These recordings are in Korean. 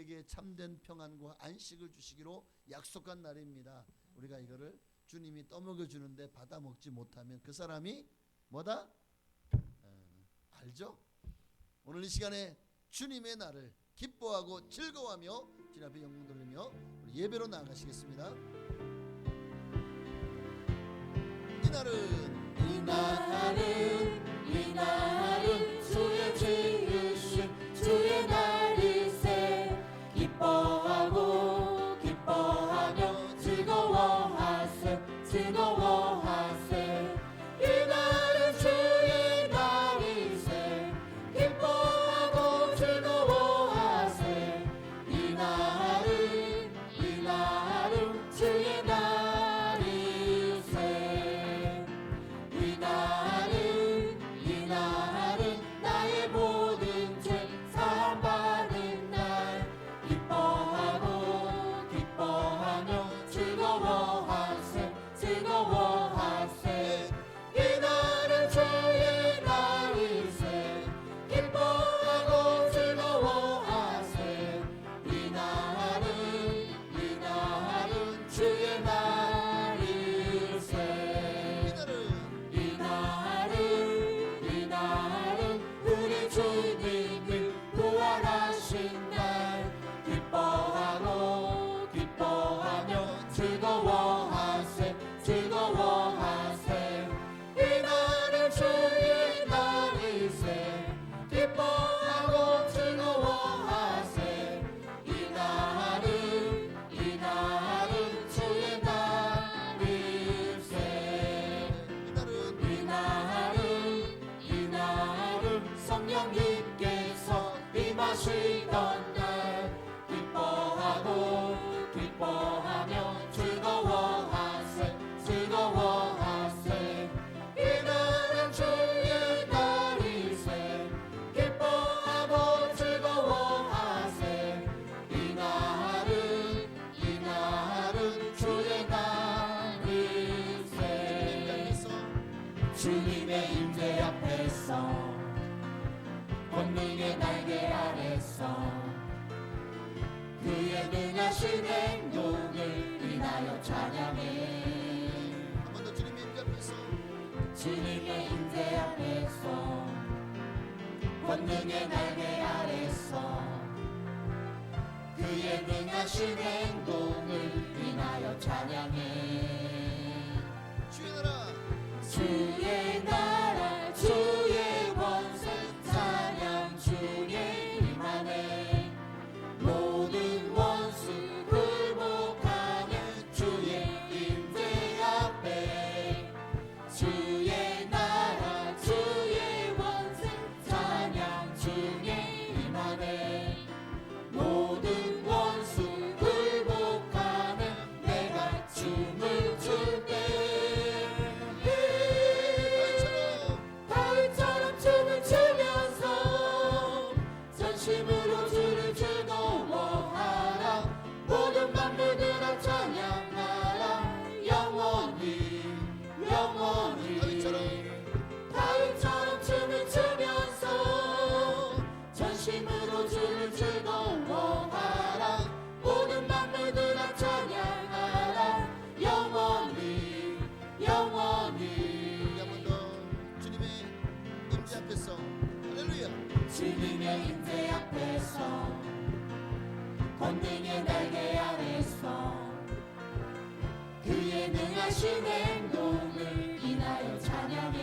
우리에게 참된 평안과 안식을 주시기로 약속한 날입니다. 우리가 이거를 주님이 떠먹여 주는데 받아 먹지 못하면 그 사람이 뭐다? 알죠? 오늘 이 시간에 주님의 날을 기뻐하고 즐거워하며 주님 앞에 영광 돌리며 우리 예배로 나아가시겠습니다. 이 날은 주의 지으신 주의 날이세. 기뻐하고 기뻐하며 즐거워하세. 이 날은 주의 날이세. 기뻐하고 즐거워하세. 이 날은 주의 날이세. 이 날은 나의 모든 죄 사함받는 날. 기뻐하고 기뻐하며 즐거워하세. 이 날은 주의 날이세. 기뻐하고 즐거워하세. 이 날은 주의 날이세. 이 날은 우리 주님이 부활하신 날. 기뻐하고 기뻐하며 즐거워하세. 이 날은 주의 날이세. 기뻐하고 즐거워하세. 이 날은 주의 날이세. 이 날은 성령님께서 임하시던 날. 기뻐하고 기뻐하며 즐거워하세. 이 날은 주의 날이세. 기뻐하고 즐거워하세. 이 날은 주의 날이세. 주님의 임재 앞에서 권능의 날개 아래서 그의 능하신 행동을 인하여 찬양해. 한 번 더 주님의 임재 앞에서 주님의 임재 앞에서 권능의 날개 아래서 그의 능하신 행동을 인하여 찬양해. 주의 나라 주의 권세 찬양 주의 임하네. 모든 원수 굴복하네. 주의 임재 앞에. 주의 나라 주의 권세 찬양 주의 임하네. 모든 원수 굴복하네. 내가 춤을 출때 다윗처럼 춤을 추면서 전심으로 주를 즐거워하라. 모든 만물들아 찬양하라. 영원히 다윗처럼 춤을 추면서 전심으로 주를 즐거워하라. 모든 만물들아 찬양하라. 영원히 우리 한 번 더 주님의 임재 앞에서 할렐루야. 주님의 임재 앞에서 권능의 날개 아래서 그의 능하신 행동을 인하여 찬양해.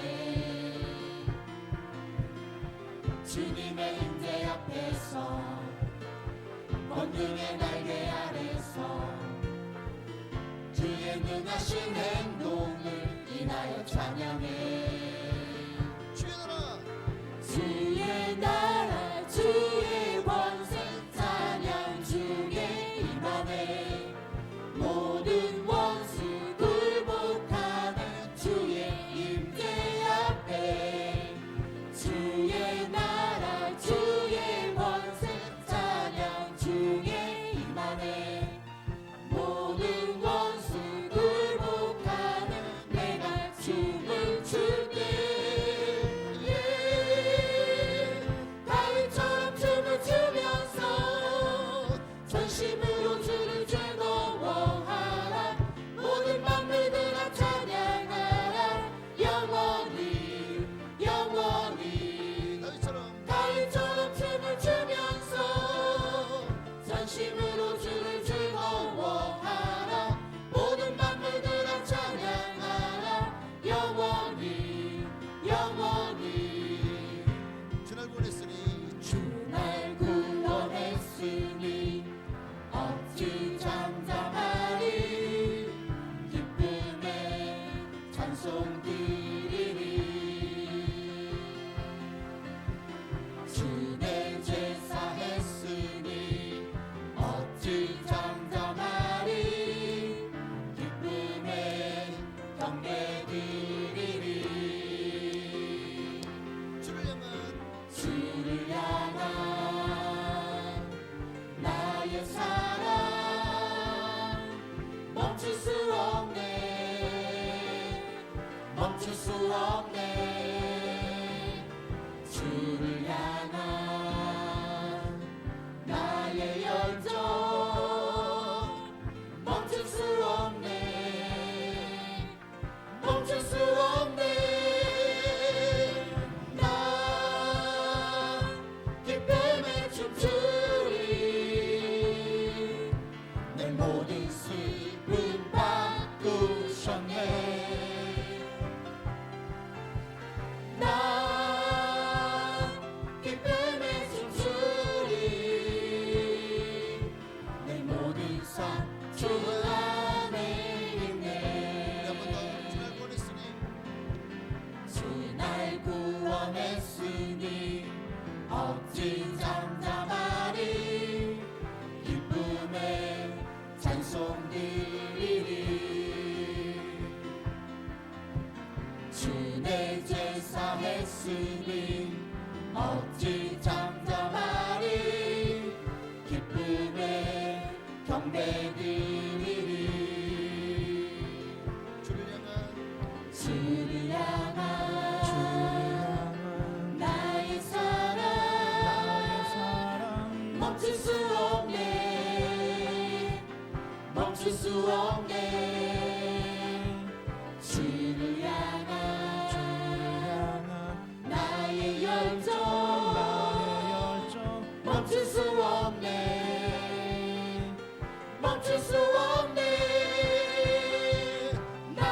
주님의 임재 앞에서 권능의 날개 아래서 그의 능하신 행동을 인하여 찬양해. 주의 나라 주의 권세 찬양 주의 임하네. 모든 원수 굴복하네. 주의 임재 앞에. 주의 나라 주의 권세 찬양 주의 임하네. 모든 원수 굴복하네. 내가 춤을 출때 나의 사랑 멈출 수 없네 멈출 수 없네 주를 향한 나의 열정 멈출 수 없네 멈출 수 없네 나 기쁨에 춤추리 내 모든 슬픔 바꾸셨네 나 기쁨에 춤추리 내 모든 삶 주 안에 있네 한번 더 주날 보냈으니 주 날 구원했으니 어찌 잠잠하리 기쁨에 찬송 드리리 주 내 제사 했으니 어찌 잠잠하리 기쁨에 경배 드리리 주를 향한 나의 사랑 멈출 수 없네 멈출 수 없네 주를 향한 나의 열정 멈출 수 없네 멈출 수 없네 나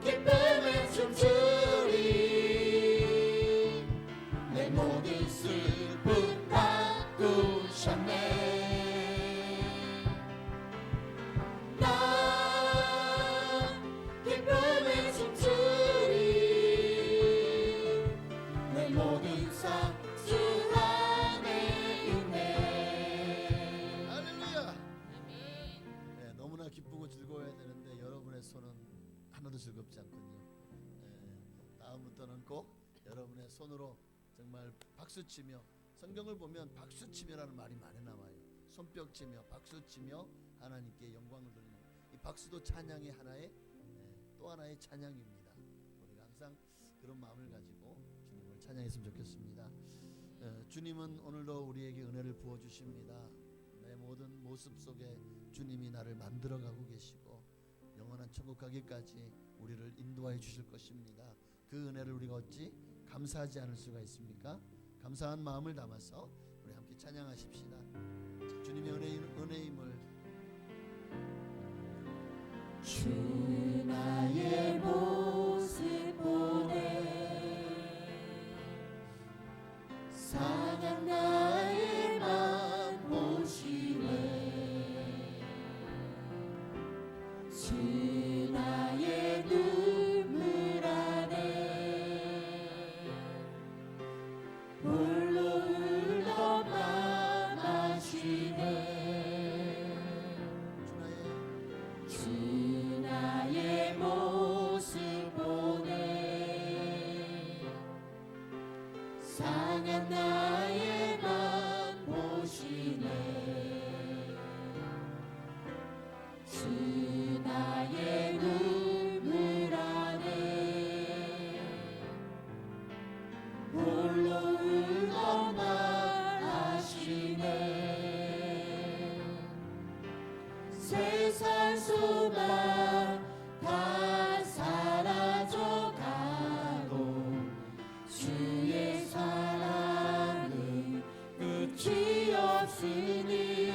기쁨에 춤추리 내 모든 슬픔 바꾸셨네 나 기쁨에 춤추리 내 모든 삶 주 안에 있네 할렐루야. 네, 너무나 기쁘고 즐거워야 되는데 여러분의 손은 하나도 즐겁지 않군요. 다음부터는 꼭 여러분의 손으로 정말 박수치며 성경을 보면 박수치며라는 말이 많이 나와요. 손뼉치며 박수치며 하나님께 영광을 돌리는 이 박수도 찬양의 하나의 또 하나의 찬양입니다. 우리가 항상 그런 마음을 가지고 주님을 찬양했으면 좋겠습니다. 주님은 오늘도 우리에게 은혜를 부어 주십니다. 내 모든 모습 속에 주님이 나를 만들어가고 계시고 영원한 천국 가기까지 우리를 인도하여 주실 것입니다. 그 은혜를 우리가 어찌 감사하지 않을 수가 있습니까? 감사한 마음을 담아서 우리 함께 찬양하십시다. 주님의 은혜임을 주 나의 모습 보내 상한 나의 맘 보시네 주 나의 눈물 안에 홀로 흘러 맘하시네 주 나의 모습 보내 상한 나의 맘 보시네 주 나의 눈물 안에 홀로 흘러 말하시네 세상 소망 다 사라져가고 주의 사랑은 끝이 없으니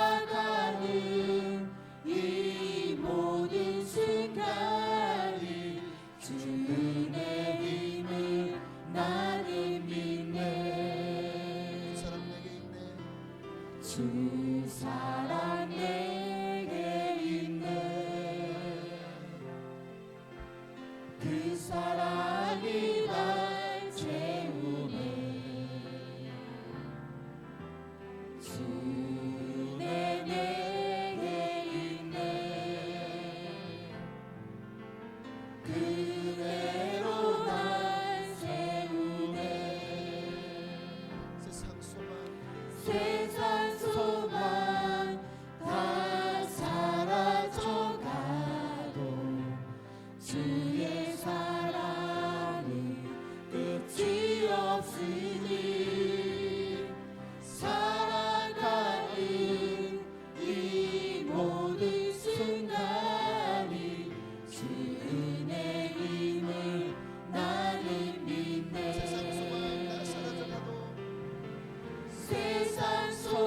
살아가는 이 모든 순간이 주 은혜 힘을 나는 믿네 그 사랑 내게 있네. 주 사랑 내게 있네 그 사랑이 날 채우네 주 은혜 내게 있네 그 은혜로 날 세우네 세상 소망 다 사라져가도 주의 사랑은 끝이 없으니 살아가는 이 모든 순간이 주 은혜임을 나는 믿네. 세상 소망 다 사라져가도 세상 소망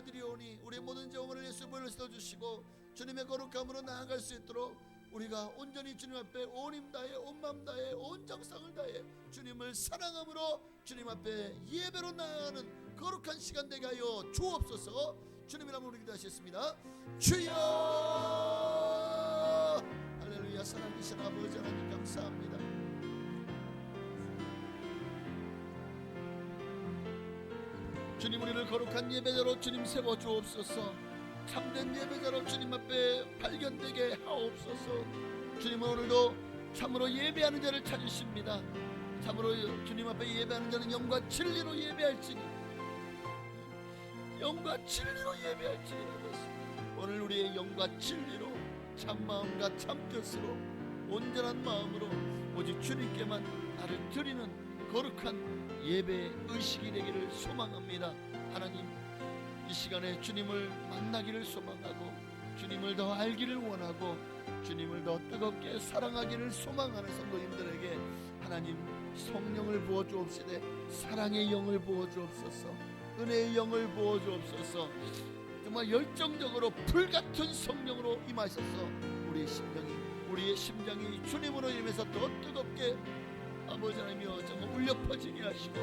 예배드리오니 우리의 모든 영혼을 예수 보혈로 씻어주시고 주님의 거룩함으로 나아갈 수 있도록 우리가 온전히 주님 앞에 온 힘 다해 온 마음 다해 온 정성을 다해 주님을 사랑함으로 주님 앞에 예배로 나아가는 거룩한 시간 되게 하여 주옵소서. 주님의 이름으로 우리 기도하셨습니다. 주여 할렐루야. 살아계신 아버지 하나님 감사합니다. 주님 우리를 거룩한 예배자로 주님 세워 주옵소서. 참된 예배자로 주님 앞에 발견되게 하옵소서. 주님은 오늘도 참으로 예배하는 자를 찾으십니다. 참으로 주님 앞에 예배하는 자는 영과 진리로 예배할지니 영과 진리로 예배할지니라. 오늘 우리의 영과 진리로 참마음과 참뜻으로 온전한 마음으로 오직 주님께만 나를 드리는 거룩한 예배 의식이 되기를 소망합니다. 하나님 이 시간에 주님을 만나기를 소망하고 주님을 더 알기를 원하고 주님을 더 뜨겁게 사랑하기를 소망하는 성도님들에게 하나님 성령을 부어주옵시되 사랑의 영을 부어주옵소서. 은혜의 영을 부어주옵소서. 정말 열정적으로 불같은 성령으로 임하셔서 우리의 심장이 주님으로 임해서 더 뜨겁게 아버지 하나님이여 정말 울려 퍼지게 하시고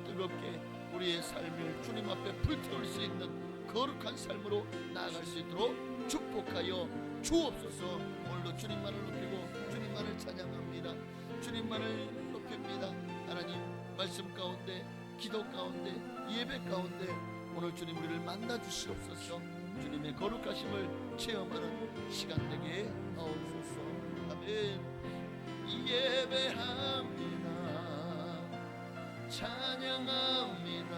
뜨겁게 우리의 삶을 주님 앞에 불태울 수 있는 거룩한 삶으로 나아갈 수 있도록 축복하여 주옵소서. 오늘도 주님만을 높이고 주님만을 찬양합니다. 주님만을 높입니다. 하나님 말씀 가운데 기도 가운데 예배 가운데 오늘 주님 우리를 만나 주시옵소서. 주님의 거룩하심을 체험하는 시간 되게 하옵소서. 아멘. 예배합니다. 찬양합니다.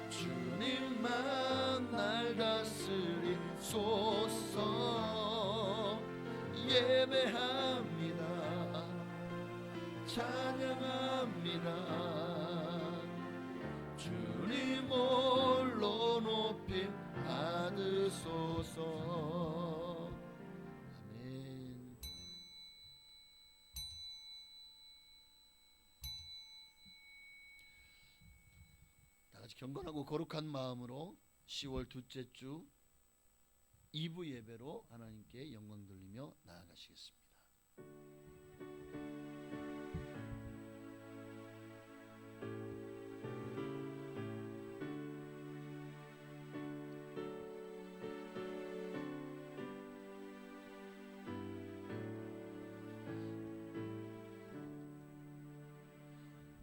주님만 날 다스리소서. 예배합니다. 찬양합니다. 주님 홀로 높임 받으소서. 아멘. 다같이 경건하고 거룩한 마음으로 10월 둘째 주 2부 예배로 하나님께 영광 돌리며 나아가시겠습니다.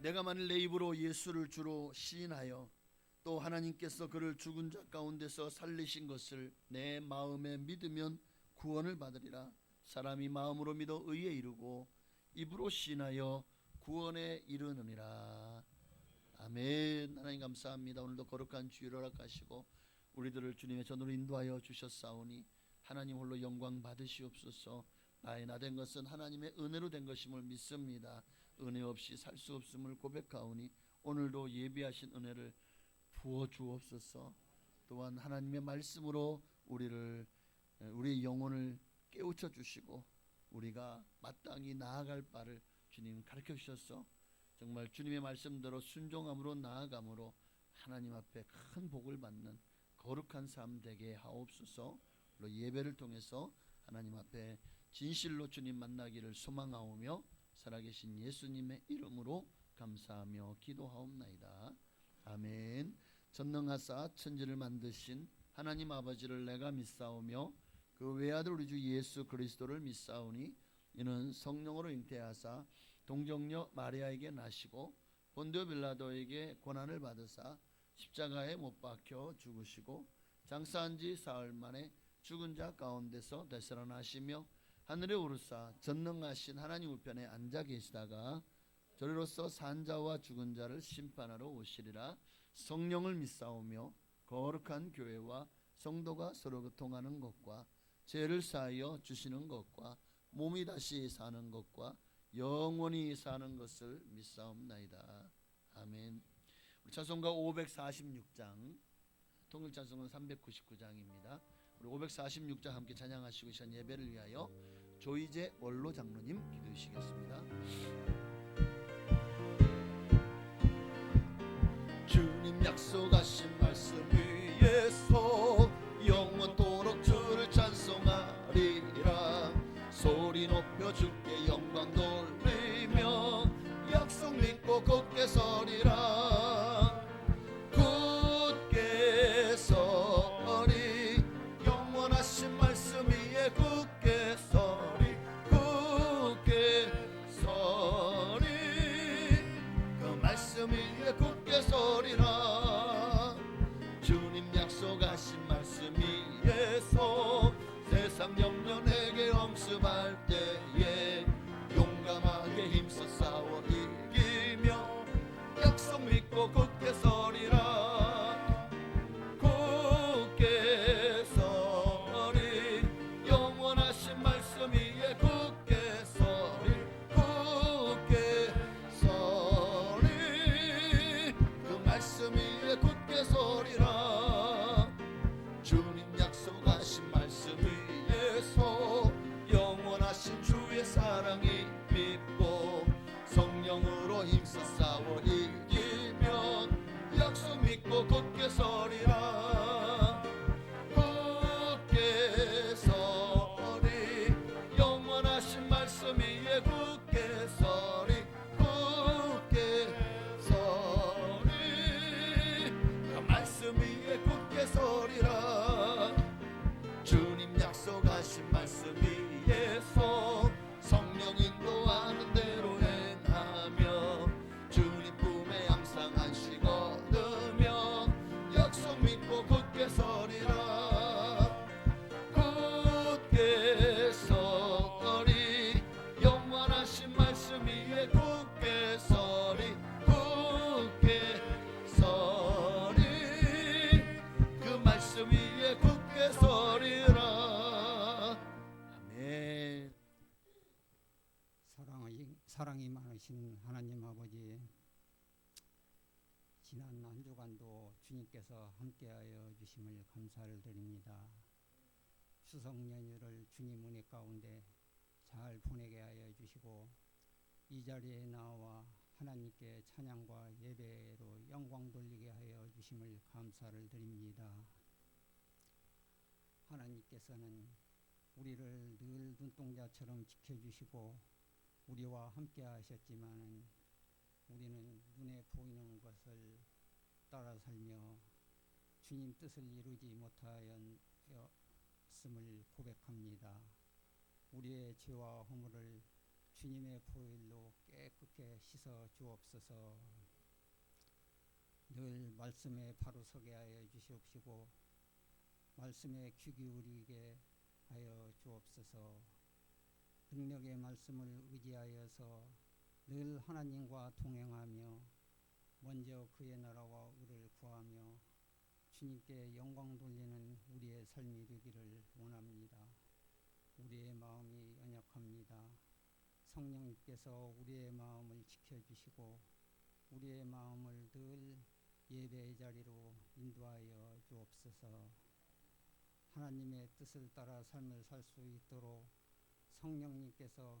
내가 만일 내 입으로 예수를 주로 시인하여 또 하나님께서 그를 죽은 자 가운데서 살리신 것을 내 마음에 믿으면 구원을 받으리라. 사람이 마음으로 믿어 의에 이르고 입으로 시인하여 구원에 이르느니라. 아멘. 하나님 감사합니다. 오늘도 거룩한 주일을 허락하시고 우리들을 주님의 전으로 인도하여 주셨사오니 하나님 홀로 영광 받으시옵소서. 나의 나 된 것은 하나님의 은혜로 된 것임을 믿습니다. 은혜 없이 살 수 없음을 고백하오니 오늘도 예비하신 은혜를 부어주옵소서. 또한 하나님의 말씀으로 우리의 영혼을 깨우쳐 주시고 우리가 마땅히 나아갈 바를 주님 가르쳐 주셔서 정말 주님의 말씀대로 순종함으로 나아감으로 하나님 앞에 큰 복을 받는 거룩한 삶 되게 하옵소서. 예배를 통해서 하나님 앞에 진실로 주님 만나기를 소망하오며 살아계신 예수님의 이름으로 감사하며 기도하옵나이다. 아멘. 전능하사 천지를 만드신 하나님 아버지를 내가 믿사오며 그 외아들 우리 주 예수 그리스도를 믿사오니 이는 성령으로 잉태하사 동정녀 마리아에게 나시고 본디오 빌라도에게 고난을 받으사 십자가에 못 박혀 죽으시고 장사한 지 사흘 만에 죽은 자 가운데서 되살아나시며 하늘에 오르사 전능하신 하나님 우편에 앉아 계시다가 저리로서 산 자와 죽은 자를 심판하러 오시리라. 성령을 믿사오며 거룩한 교회와 성도가 서로 교통하는 것과 죄를 사하여 주시는 것과 몸이 다시 사는 것과 영원히 사는 것을 믿사옵나이다. 아멘. 우리 찬송가 546장, 통일 찬송은 399장입니다. 우리 546장 함께 찬양하시고 시간 예배를 위하여 조이제 원로 장로님 기도해 주시겠습니다. 주님 약속하신 말씀 살아계신 하나님 아버지, 지난 한 주간도 주님께서 함께하여 주심을 감사를 드립니다. 추석 연휴를 주님 은혜 가운데 잘 보내게 하여 주시고, 이 자리에 나와 하나님께 찬양과 예배로 영광 돌리게 하여 주심을 감사를 드립니다. 하나님께서는 우리를 늘 눈동자처럼 지켜주시고 우리와 함께 하셨지만, 우리는 눈에 보이는 것을 따라 살며 주님 뜻을 이루지 못하였음을 고백합니다. 우리의 죄와 허물을 주님의 보혈로 깨끗게 씻어 주옵소서. 늘 말씀에 바로 서게 하여 주시옵시고 말씀에 귀 기울이게 하여 주옵소서. 능력의 말씀을 의지하여서 늘 하나님과 동행하며 먼저 그의 나라와 의를 구하며 주님께 영광 돌리는 우리의 삶이 되기를 원합니다. 우리의 마음이 연약합니다. 성령님께서 우리의 마음을 지켜주시고 우리의 마음을 늘 예배의 자리로 인도하여 주옵소서. 하나님의 뜻을 따라 삶을 살 수 있도록 성령님께서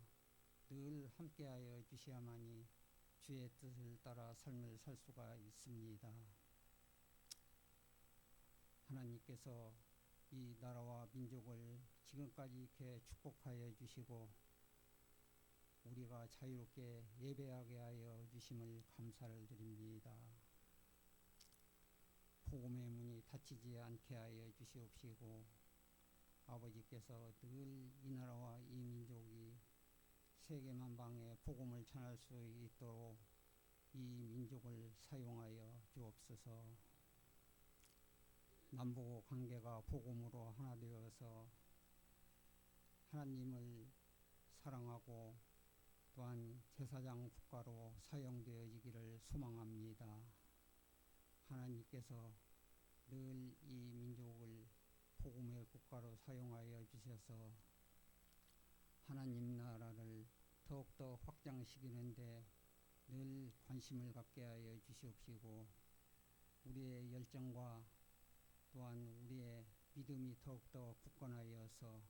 늘 함께하여 주셔야만이 주의 뜻을 따라 삶을 살 수가 있습니다. 하나님께서 이 나라와 민족을 지금까지 이렇게 축복하여 주시고 우리가 자유롭게 예배하게 하여 주심을 감사를 드립니다. 복음의 문이 닫히지 않게 하여 주시옵시고 아버지께서 늘 이 나라와 이 민족이 세계 만방에 복음을 전할 수 있도록 이 민족을 사용하여 주옵소서. 남북 관계가 복음으로 하나 되어서 하나님을 사랑하고 또한 제사장 국가로 사용되어지기를 소망합니다. 하나님께서 늘 이 민족을 복음의 국가로 사용하여 주셔서 하나님 나라를 더욱더 확장시키는데 늘 관심을 갖게 하여 주시옵시고 우리의 열정과 또한 우리의 믿음이 더욱더 굳건하여서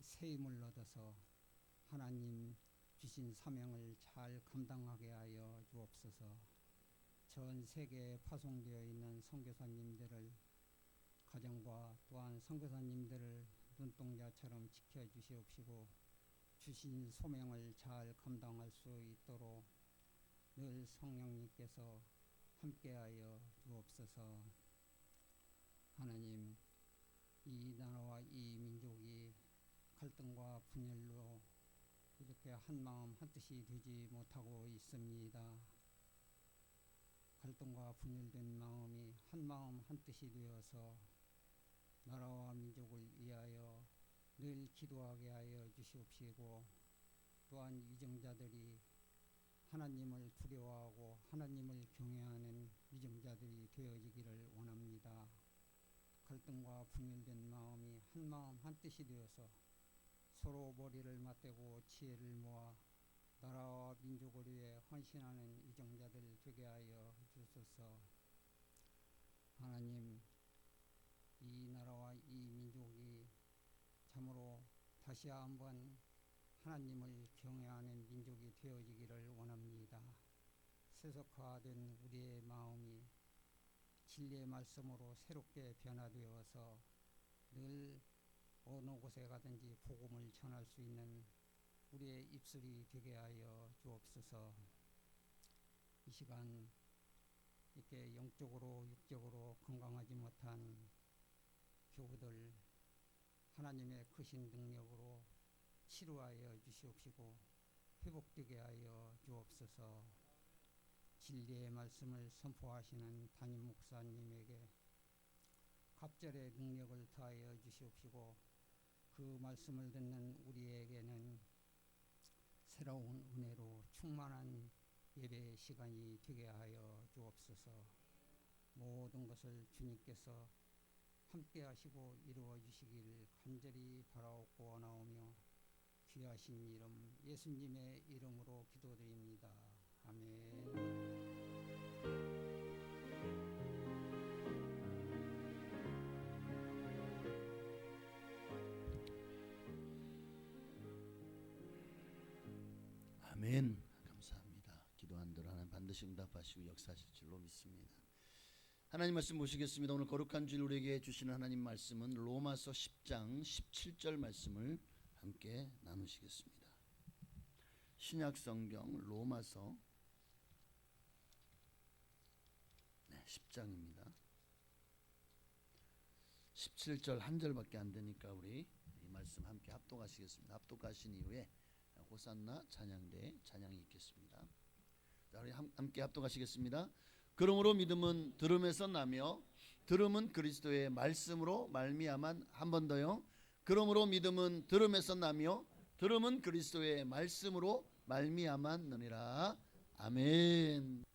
새 힘을 얻어서 하나님 주신 사명을 잘 감당하게 하여 주옵소서. 전 세계에 파송되어 있는 선교사님들을 가정과 또한 선교사님들을 눈동자처럼 지켜주시옵시고 주신 소명을 잘 감당할 수 있도록 늘 성령님께서 함께하여 주옵소서. 하나님, 이 나라와 이 민족이 갈등과 분열로 이렇게 한마음 한뜻이 되지 못하고 있습니다. 갈등과 분열된 마음이 한마음 한뜻이 되어서 나라와 민족을 위하여 늘 기도하게 하여 주시옵시고 또한 위정자들이 하나님을 두려워하고 하나님을 경외하는 위정자들이 되어지기를 원합니다. 갈등과 분열된 마음이 한마음 한뜻이 되어서 서로 머리를 맞대고 지혜를 모아 나라와 민족을 위해 헌신하는 위정자들 되게 하여 주소서. 하나님, 이 나라와 이 민족이 참으로 다시 한번 하나님을 경외하는 민족이 되어지기를 원합니다. 세속화된 우리의 마음이 진리의 말씀으로 새롭게 변화되어서 늘 어느 곳에 가든지 복음을 전할 수 있는 우리의 입술이 되게 하여 주옵소서. 이 시간 이렇게 영적으로 육적으로 건강하지 못한 교우들 하나님의 크신 능력으로 치료하여 주시옵시고 회복되게 하여 주옵소서. 진리의 말씀을 선포하시는 담임 목사님에게 갑절의 능력을 더하여 주시옵시고 그 말씀을 듣는 우리에게는 새로운 은혜로 충만한 예배의 시간이 되게 하여 주옵소서. 모든 것을 주님께서 함께 하시고 이루어 주시기를 간절히 바라옵고 원하오며 귀하신 이름 예수님의 이름으로 기도드립니다. 아멘. 아멘. 감사합니다. 기도한 대로 하나님 반드시 응답하시고 역사하실 줄로 믿습니다. 하나님 말씀 보시겠습니다. 오늘 거룩한 주일 우리에게 주시는 하나님 말씀은 로마서 10장 17절 말씀을 함께 나누시겠습니다. 신약 성경 로마서 10장입니다. 17절 한 절밖에 안 되니까 우리 이 말씀 함께 합독하시겠습니다. 합독하신 이후에 호산나 찬양대 찬양이 있겠습니다. 자, 우리 함께 합독하시겠습니다. 그러므로 믿음은 들음에서 나며 들음은 그리스도의 말씀으로 말미암아. 한 번 더요. 그러므로 믿음은 들음에서 나며 들음은 그리스도의 말씀으로 말미암았느니라. 아멘.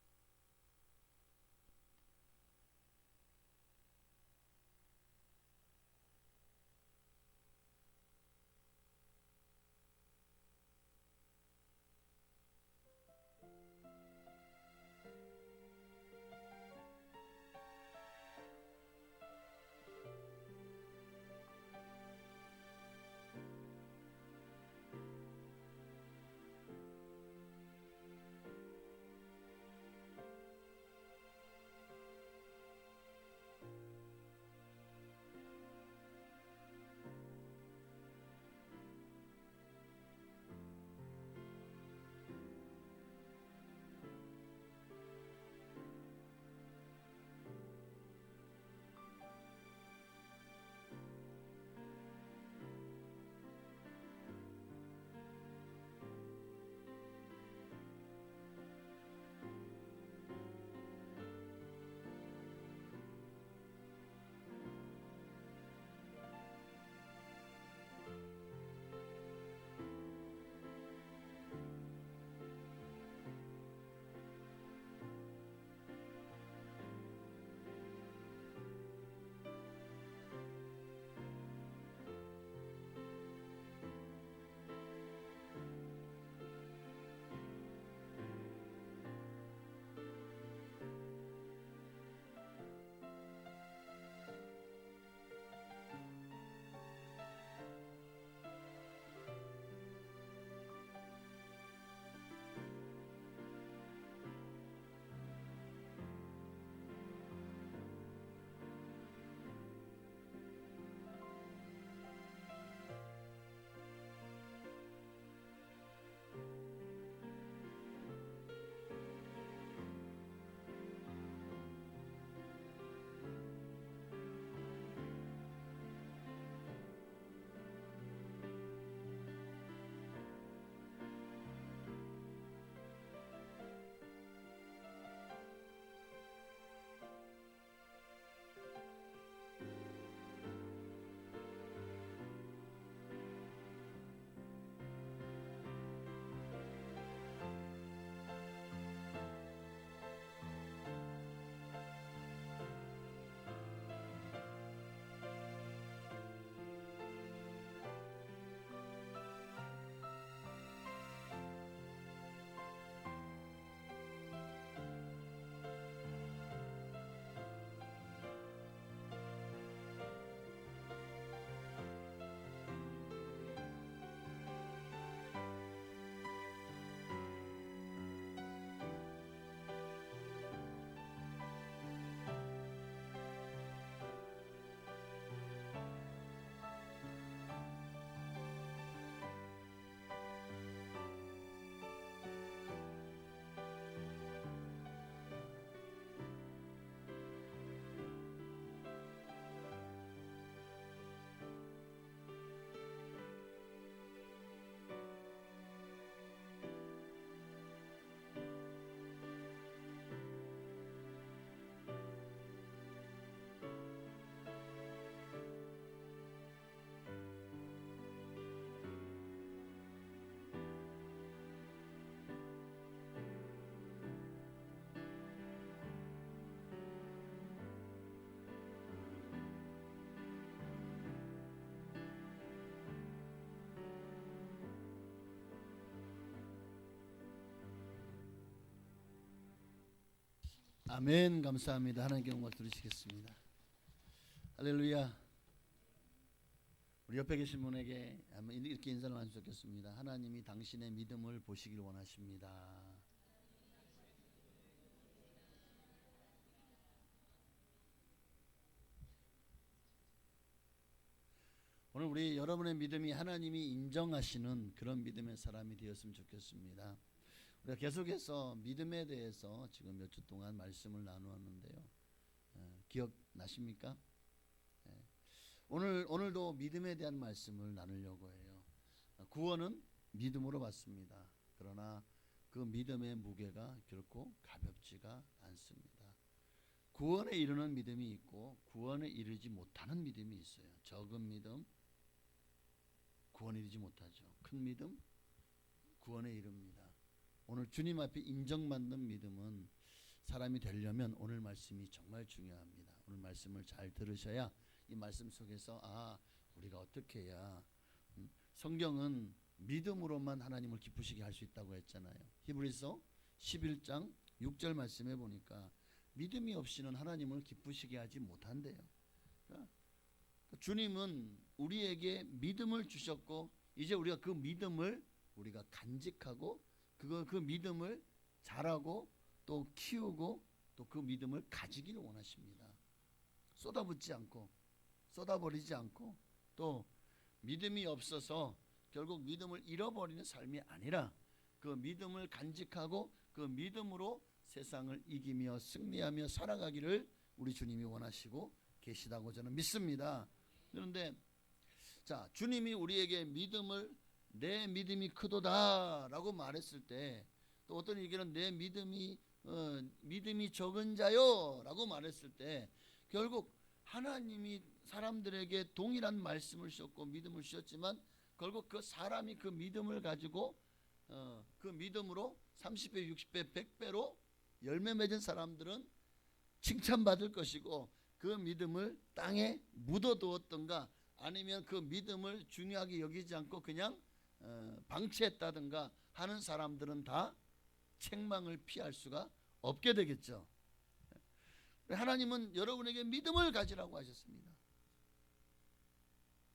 아멘. 감사합니다. 하나님께 영광 드리시겠습니다. 할렐루야. 우리 옆에 계신 분에게 한번 이렇게 인사를 나누면 좋겠습니다. 하나님이 당신의 믿음을 보시길 원하십니다. 오늘 우리 여러분의 믿음이 하나님이 인정하시는 그런 믿음의 사람이 되었으면 좋겠습니다. 우리가 계속해서 믿음에 대해서 지금 몇 주 동안 말씀을 나누었는데요. 기억나십니까? 오늘도 믿음에 대한 말씀을 나누려고 해요. 구원은 믿음으로 받습니다. 그러나 그 믿음의 무게가 결코 가볍지가 않습니다. 구원에 이르는 믿음이 있고 구원에 이르지 못하는 믿음이 있어요. 적은 믿음, 구원에 이르지 못하죠. 큰 믿음, 구원에 이릅니다. 오늘 주님 앞에 인정받는 믿음은 사람이 되려면 오늘 말씀이 정말 중요합니다. 오늘 말씀을 잘 들으셔야 이 말씀 속에서 우리가 어떻게 해야 성경은 믿음으로만 하나님을 기쁘시게 할 수 있다고 했잖아요. 히브리서 11장 6절 말씀해 보니까 믿음이 없이는 하나님을 기쁘시게 하지 못한대요. 그러니까 주님은 우리에게 믿음을 주셨고 이제 우리가 그 믿음을 우리가 간직하고 그 믿음을 자라고 또 키우고 또 그 믿음을 가지기를 원하십니다. 쏟아붓지 않고 쏟아버리지 않고 또 믿음이 없어서 결국 믿음을 잃어버리는 삶이 아니라 그 믿음을 간직하고 그 믿음으로 세상을 이기며 승리하며 살아가기를 우리 주님이 원하시고 계시다고 저는 믿습니다. 그런데 자, 주님이 우리에게 내 믿음이 크도다라고 말했을 때 또 어떤 얘기는 내 믿음이 적은 자요라고 말했을 때 결국 하나님이 사람들에게 동일한 말씀을 주셨고 믿음을 주셨지만 결국 그 사람이 그 믿음을 가지고 그 믿음으로 30배, 60배, 100배로 열매 맺은 사람들은 칭찬받을 것이고 그 믿음을 땅에 묻어두었던가 아니면 그 믿음을 중요하게 여기지 않고 그냥 방치했다든가 하는 사람들은 다 책망을 피할 수가 없게 되겠죠. 하나님은 여러분에게 믿음을 가지라고 하셨습니다.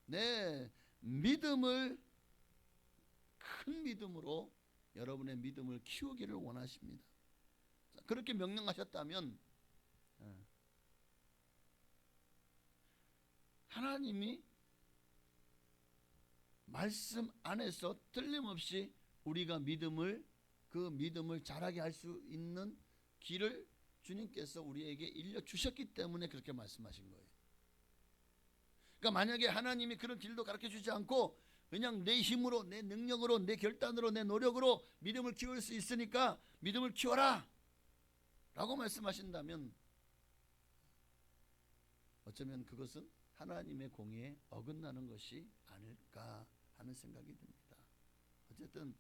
내 믿음을 큰 믿음으로 여러분의 믿음을 키우기를 원하십니다. 그렇게 명령하셨다면 하나님이 말씀 안에서 틀림없이 우리가 그 믿음을 자라게 할 수 있는 길을 주님께서 우리에게 일러주셨기 때문에 그렇게 말씀하신 거예요. 그러니까 만약에 하나님이 그런 길도 가르쳐주지 않고 그냥 내 힘으로 내 능력으로 내 결단으로 내 노력으로 믿음을 키울 수 있으니까 믿음을 키워라 라고 말씀하신다면 어쩌면 그것은 하나님의 공의에 어긋나는 것이 아닐까 하는 생각이 듭니다. 어쨌든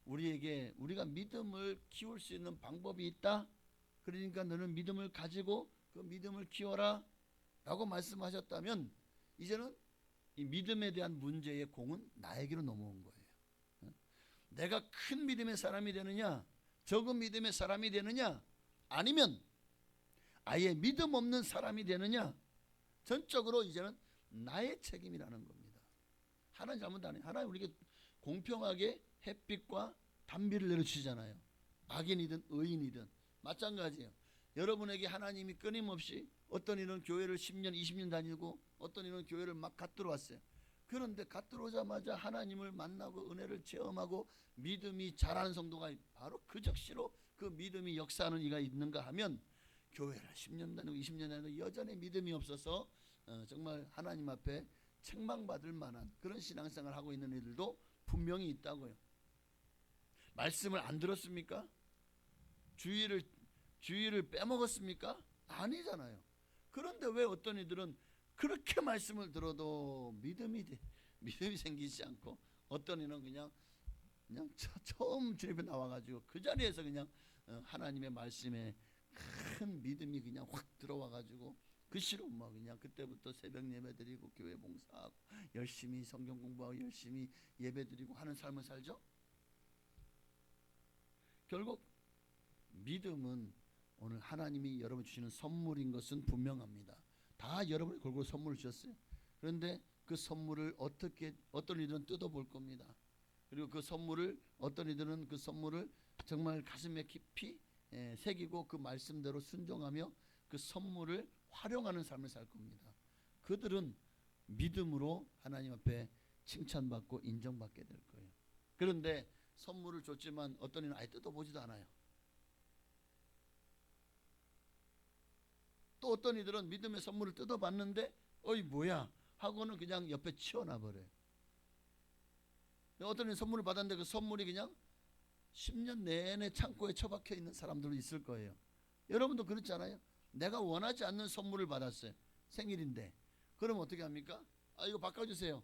우리가 믿음을 키울 수 있는 방법이 있다. 그러니까 너는 믿음을 가지고 그 믿음을 키워라 라고 말씀하셨다면 이제는 이 믿음에 대한 문제의 공은 나에게로 넘어온 거예요. 내가 큰 믿음의 사람이 되느냐 적은 믿음의 사람이 되느냐 아니면 아예 믿음 없는 사람이 되느냐 전적으로 이제는 나의 책임이라는 겁니다. 하나님 잘못 안 해요. 하나님 우리에게 공평하게 햇빛과 단비를 내려주시잖아요. 악인이든 의인이든 마찬가지예요. 여러분에게 하나님이 끊임없이 어떤 이는 교회를 10년 20년 다니고 어떤 이는 교회를 막 갓 들어왔어요. 그런데 갓 들어오자마자 하나님을 만나고 은혜를 체험하고 믿음이 자라는 성도가 바로 그 즉시로 그 믿음이 역사하는 이가 있는가 하면 교회를 10년 다니고 20년 다니고 여전히 믿음이 없어서 정말 하나님 앞에 책망받을 만한 그런 신앙생활을 하고 있는 이들도 분명히 있다고요. 말씀을 안 들었습니까? 주의를 빼먹었습니까? 아니잖아요. 그런데 왜 어떤 이들은 그렇게 말씀을 들어도 믿음이 생기지 않고 어떤 이는 그냥 처음 주님에 나와가지고 그 자리에서 그냥 하나님의 말씀에 큰 믿음이 그냥 확 들어와가지고 그시로 막 그냥 그때부터 새벽 예배 드리고 교회 봉사하고 열심히 성경 공부하고 열심히 예배 드리고 하는 삶을 살죠. 결국 믿음은 오늘 하나님이 여러분 주시는 선물인 것은 분명합니다. 다 여러분이 골고루 선물을 주셨어요. 그런데 그 선물을 어떤 이들은 뜯어볼 겁니다. 그리고 그 선물을 어떤 이들은 그 선물을 정말 가슴에 깊이 새기고 그 말씀대로 순종하며 그 선물을 활용하는 삶을 살 겁니다. 그들은 믿음으로 하나님 앞에 칭찬받고 인정받게 될 거예요. 그런데 선물을 줬지만 어떤 이는 아예 뜯어보지도 않아요. 또 어떤 이들은 믿음의 선물을 뜯어봤는데 어이 뭐야 하고는 그냥 옆에 치워놔버려요. 어떤 이는 선물을 받았는데 그 선물이 그냥 10년 내내 창고에 처박혀 있는 사람들도 있을 거예요. 여러분도 그렇지 않아요? 내가 원하지 않는 선물을 받았어요. 생일인데. 그럼 어떻게 합니까? 아 이거 바꿔주세요.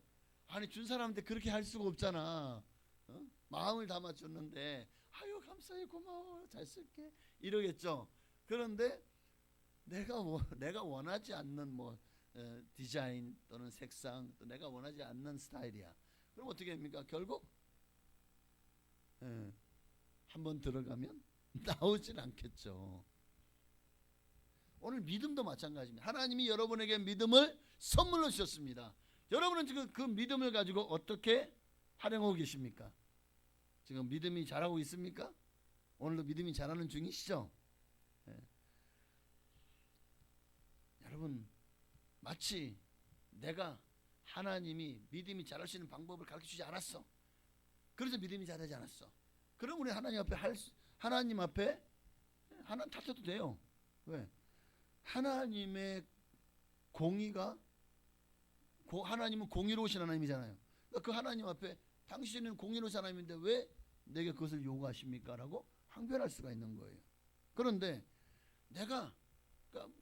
아니 준 사람한테 그렇게 할 수가 없잖아. 마음을 담아줬는데 아유 감사해 고마워 잘 쓸게 이러겠죠. 그런데 내가 원하지 않는 디자인 또는 색상 또 내가 원하지 않는 스타일이야. 그럼 어떻게 합니까? 결국 한번 들어가면 나오질 않겠죠. 오늘 믿음도 마찬가지입니다. 하나님이 여러분에게 믿음을 선물로 주셨습니다. 여러분은 지금 그 믿음을 가지고 어떻게 활용하고 계십니까? 지금 믿음이 자라고 있습니까? 오늘도 믿음이 자라는 중이시죠? 여러분 마치 내가 하나님이 믿음이 자랄 수 있는 방법을 가르쳐주지 않았어. 그래서 믿음이 자라지 않았어. 그럼 우리 하나님 앞에 하나님 앞에 하나님 탓해도 돼요. 왜? 하나님의 공의가 하나님은 공의로우신 하나님이잖아요. 그러니까 그 하나님 앞에 당신은 공의로우신 하나님인데 왜 내게 그것을 요구하십니까? 라고 항변할 수가 있는 거예요. 그런데 내가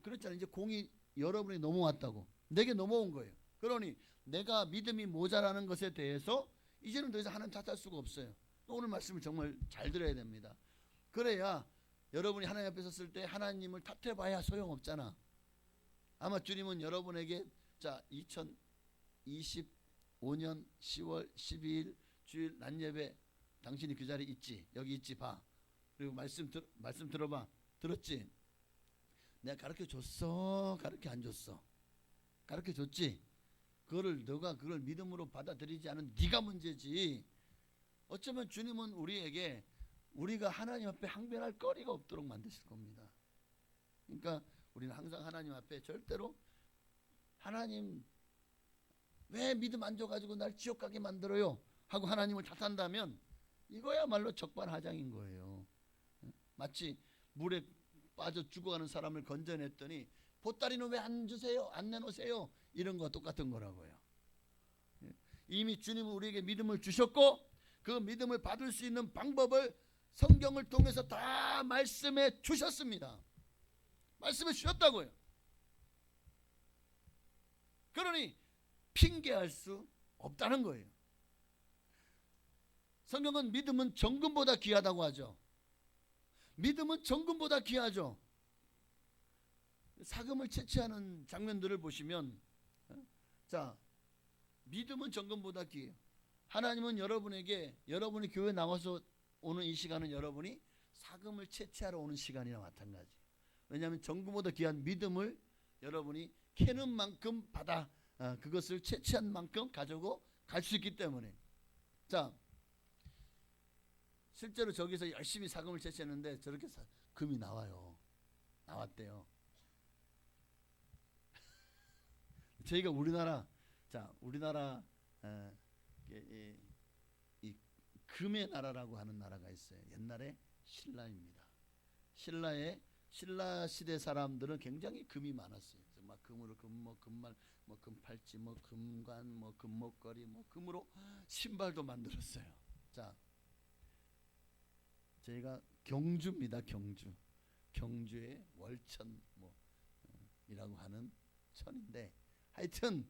그랬잖아요. 이제 공이 여러분이 넘어왔다고. 내게 넘어온 거예요. 그러니 내가 믿음이 모자라는 것에 대해서 이제는 더 이상 하나님 탓할 수가 없어요. 오늘 말씀을 정말 잘 들어야 됩니다. 그래야 여러분이 하나님 앞에 섰을 때 하나님을 탓해봐야 소용없잖아. 아마 주님은 여러분에게 자 2025년 10월 12일 주일 낮예배 당신이 그 자리에 있지? 여기 있지? 봐. 그리고 말씀 들어봐. 들었지? 내가 가르쳐 줬어? 가르쳐 안 줬어? 가르쳐 줬지? 너가 그걸 믿음으로 받아들이지 않은 네가 문제지. 어쩌면 주님은 우리에게 우리가 하나님 앞에 항변할 거리가 없도록 만드실 겁니다. 그러니까 우리는 항상 하나님 앞에 절대로 하나님 왜 믿음 안 줘가지고 날 지옥 가게 만들어요 하고 하나님을 탓한다면 이거야말로 적반하장인 거예요. 마치 물에 빠져 죽어가는 사람을 건져냈더니 보따리는 왜 안 주세요? 안 내놓으세요? 이런 거와 똑같은 거라고요. 이미 주님은 우리에게 믿음을 주셨고 그 믿음을 받을 수 있는 방법을 성경을 통해서 다 말씀해 주셨습니다. 말씀해 주셨다고요. 그러니 핑계할 수 없다는 거예요. 성경은 믿음은 정금보다 귀하다고 하죠. 믿음은 정금보다 귀하죠. 사금을 채취하는 장면들을 보시면 자 믿음은 정금보다 귀해요. 하나님은 여러분에게 여러분이 교회 나와서 오는 이 시간은 여러분이 사금을 채취하러 오는 시간이나 마찬가지. 왜냐하면 정금보다 귀한 믿음을 여러분이 캐는 만큼 받아 그것을 채취한 만큼 가지고 갈 수 있기 때문에. 자 실제로 저기서 열심히 사금을 채취했는데 저렇게 금이 나와요. 나왔대요. 저희가 우리나라 이 금의 나라라고 하는 나라가 있어요. 옛날에 신라입니다. 신라 시대 사람들은 굉장히 금이 많았어요. 막 금으로 금말 금팔찌 금관 금목걸이 금으로 신발도 만들었어요. 자 저희가 경주입니다. 경주의 월천 이라고 하는 천인데 하여튼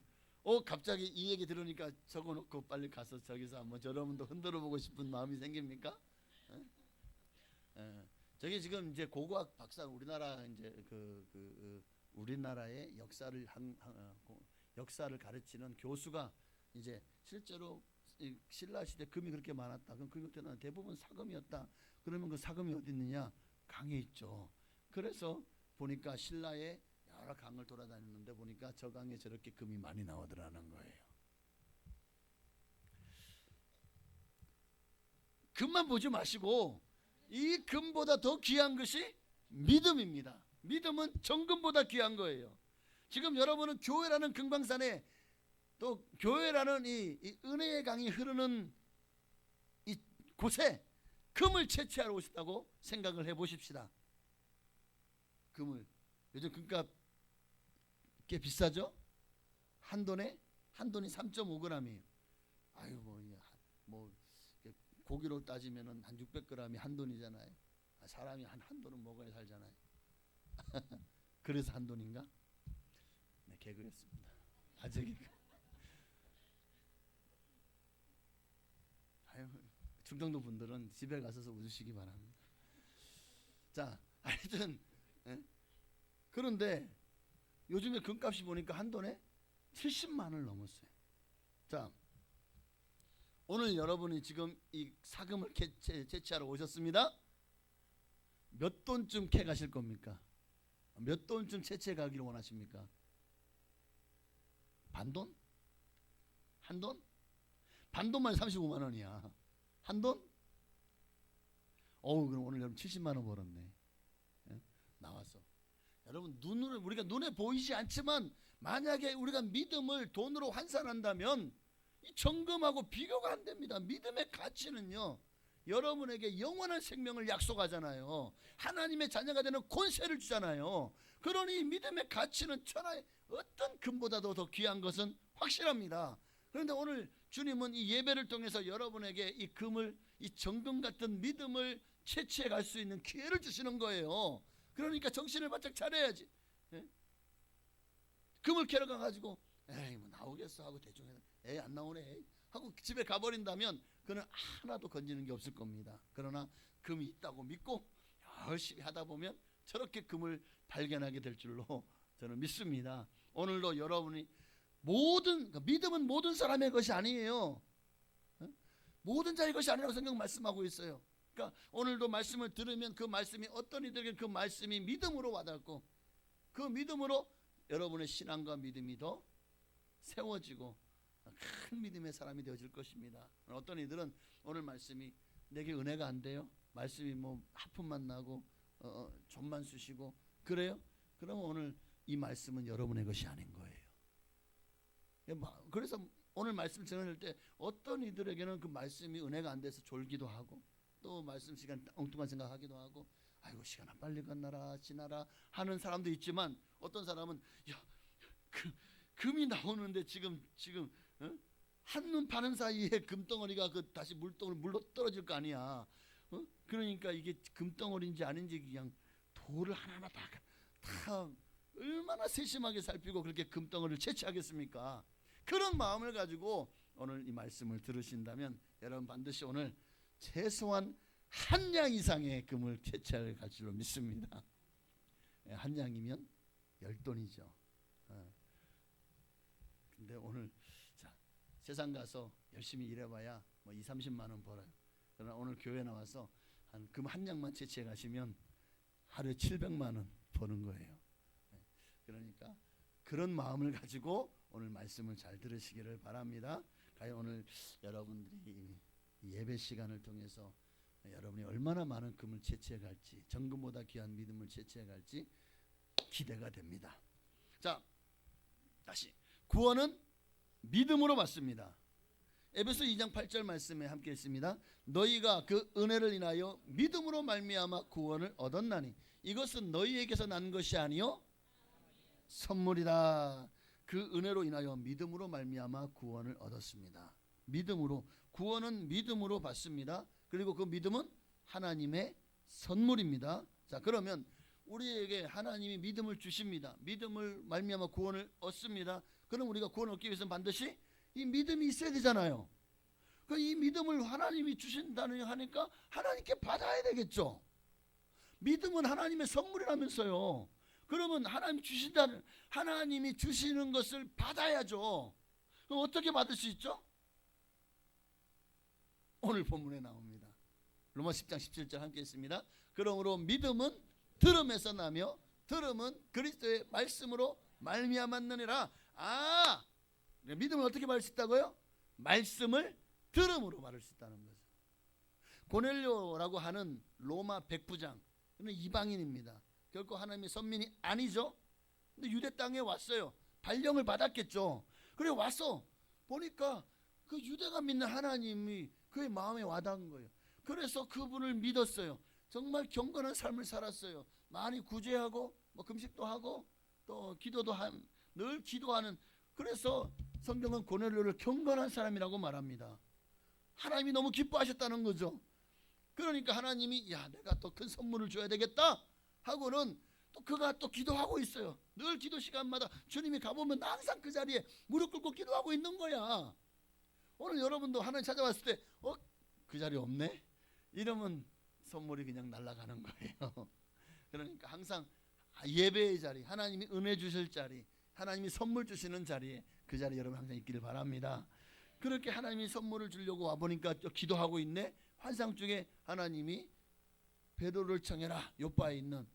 갑자기 이 얘기 들으니까 적어놓고 빨리 가서 저기서 한번 여러분도 흔들어 보고 싶은 마음이 생깁니까? 저기 지금 이제 고고학 박사 우리나라 이제 우리나라의 역사를 가르치는 교수가 이제 실제로 신라 시대 금이 그렇게 많았다. 그럼 그때는 대부분 사금이었다. 그러면 그 사금이 어디 있느냐? 강에 있죠. 그래서 보니까 신라의 여러 강을 돌아다녔는데 보니까 저 강에 저렇게 금이 많이 나오더라는 거예요. 금만 보지 마시고 이 금보다 더 귀한 것이 믿음입니다. 믿음은 정금보다 귀한 거예요. 지금 여러분은 교회라는 금강산에 또 교회라는 이 은혜의 강이 흐르는 이 곳에 금을 채취하러 오셨다고 생각을 해보십시다. 금을 요즘 금값 꽤 비싸죠? 한 돈이 3.5g이에요. 아유 뭐 고기로 따지면은 한 600g이 한 돈이잖아요. 사람이 한 돈은 먹어야 살잖아요. 그래서 한 돈인가? 네, 개그였습니다. 아직 아유, 충청도 분들은 집에 가셔서 웃으시기 바랍니다. 자, 하여튼 그런데 요즘에 금값이 보니까 한 돈에 70만 원을 넘었어요. 자, 오늘 여러분이 지금 이 사금을 채취하러 오셨습니다. 몇 돈쯤 캐 가실 겁니까? 몇 돈쯤 채취해 가기를 원하십니까? 반돈? 한 돈? 반돈만 35만 원이야. 한 돈? 그럼 오늘 여러분 70만 원 벌었네. 나와서 여러분 우리가 눈에 보이지 않지만 만약에 우리가 믿음을 돈으로 환산한다면 이 정금하고 비교가 안 됩니다. 믿음의 가치는요, 여러분에게 영원한 생명을 약속하잖아요. 하나님의 자녀가 되는 권세를 주잖아요. 그러니 믿음의 가치는 천하의 어떤 금보다도 더 귀한 것은 확실합니다. 그런데 오늘 주님은 이 예배를 통해서 여러분에게 이 금을, 이 정금 같은 믿음을 채취해 갈 수 있는 기회를 주시는 거예요. 그러니까 정신을 바짝 차려야지. 금을 캐러 가가지고 에이 뭐 나오겠어 하고 대충 에이 안 나오네 하고 집에 가버린다면 그는 하나도 건지는 게 없을 겁니다. 그러나 금이 있다고 믿고 열심히 하다 보면 저렇게 금을 발견하게 될 줄로 저는 믿습니다. 오늘도 여러분이 믿음은 모든 사람의 것이 아니에요. 모든 자의 것이 아니라고 성경 말씀하고 있어요. 그러니까 오늘도 말씀을 들으면 그 말씀이 어떤 이들에게 그 말씀이 믿음으로 와닿고 그 믿음으로 여러분의 신앙과 믿음이 더 세워지고 큰 믿음의 사람이 되어질 것입니다. 어떤 이들은 오늘 말씀이 내게 은혜가 안 돼요? 말씀이 뭐 하품만 나고 좀만 쑤시고 그래요? 그러면 오늘 이 말씀은 여러분의 것이 아닌 거예요. 그래서 오늘 말씀 전할 때 어떤 이들에게는 그 말씀이 은혜가 안 돼서 졸기도 하고 또 말씀 시간 엉뚱한 생각하기도 하고 아이고 시간아 빨리 갔나라 지나라 하는 사람도 있지만 어떤 사람은 금이 나오는데 지금 한눈 파는 사이에 금덩어리가 다시 물로 떨어질 거 아니야. 그러니까 이게 금덩어리인지 아닌지 그냥 돌을 하나하나 다 얼마나 세심하게 살피고 그렇게 금덩어리를 채취하겠습니까? 그런 마음을 가지고 오늘 이 말씀을 들으신다면 여러분 반드시 오늘 최소한 한 양 이상의 금을 채취할 갈 줄로 믿습니다. 한 양이면 10돈이죠. 근데 오늘 세상 가서 열심히 일해봐야 뭐 2-30만 원 벌어요. 그러나 오늘 교회 나와서 금 한 양만 채취해 가시면 하루에 700만 원 버는 거예요. 그러니까 그런 마음을 가지고 오늘 말씀을 잘 들으시기를 바랍니다. 과연 오늘 여러분들이 예배 시간을 통해서 여러분이 얼마나 많은 금을 채취해 갈지, 정금보다 귀한 믿음을 채취해 갈지 기대가 됩니다. 자, 다시 구원은 믿음으로 받습니다. 에베소 2장 8절 말씀에 함께 읽습니다. 너희가 그 은혜를 인하여 믿음으로 말미암아 구원을 얻었나니 이것은 너희에게서 난 것이 아니요 선물이다. 그 은혜로 인하여 믿음으로 말미암아 구원을 얻었습니다. 믿음으로, 구원은 믿음으로 받습니다. 그리고 그 믿음은 하나님의 선물입니다. 자, 그러면 우리에게 하나님이 믿음을 주십니다. 믿음을 말미암아 구원을 얻습니다. 그럼 우리가 구원을 얻기 위해서는 반드시 이 믿음이 있어야 되잖아요. 그 이 믿음을 하나님이 주신다는 하니까 하나님께 받아야 되겠죠. 믿음은 하나님의 선물이라면서요. 그러면 하나님이 주시는 것을 받아야죠. 그럼 어떻게 받을 수 있죠? 오늘 본문에 나옵니다. 로마 10장 17절 함께 했습니다. 그러므로 믿음은 들음에서 나며 들음은 그리스도의 말씀으로 말미암았느니라. 아, 믿음을 어떻게 받을 수 있다고요? 말씀을 들음으로 받을 수 있다는 거죠. 고넬료라고 하는 로마 백부장, 그는 이방인입니다. 결코 하나님의 선민이 아니죠. 근데 유대 땅에 왔어요. 발령을 받았겠죠. 그래 와서 보니까 그 유대가 믿는 하나님이 그의 마음에 와닿은 거예요. 그래서 그분을 믿었어요. 정말 경건한 삶을 살았어요. 많이 구제하고 뭐 금식도 하고 또 기도도 늘 기도하는. 그래서 성경은 고넬료를 경건한 사람이라고 말합니다. 하나님이 너무 기뻐하셨다는 거죠. 그러니까 하나님이 야, 내가 또 큰 선물을 줘야 되겠다 하고는 또 그가 또 기도하고 있어요. 늘 기도 시간마다 주님이 가보면 항상 그 자리에 무릎 꿇고 기도하고 있는 거야. 오늘 여러분도 하나님 찾아왔을 때 그 자리 없네? 이러면 선물이 그냥 날아가는 거예요. 그러니까 항상 예배의 자리, 하나님이 은혜 주실 자리, 하나님이 선물 주시는 자리에 그 자리에 여러분 항상 있기를 바랍니다. 그렇게 하나님이 선물을 주려고 와보니까 또 기도하고 있네. 환상 중에 하나님이 베드로를 청해라. 요바에 있는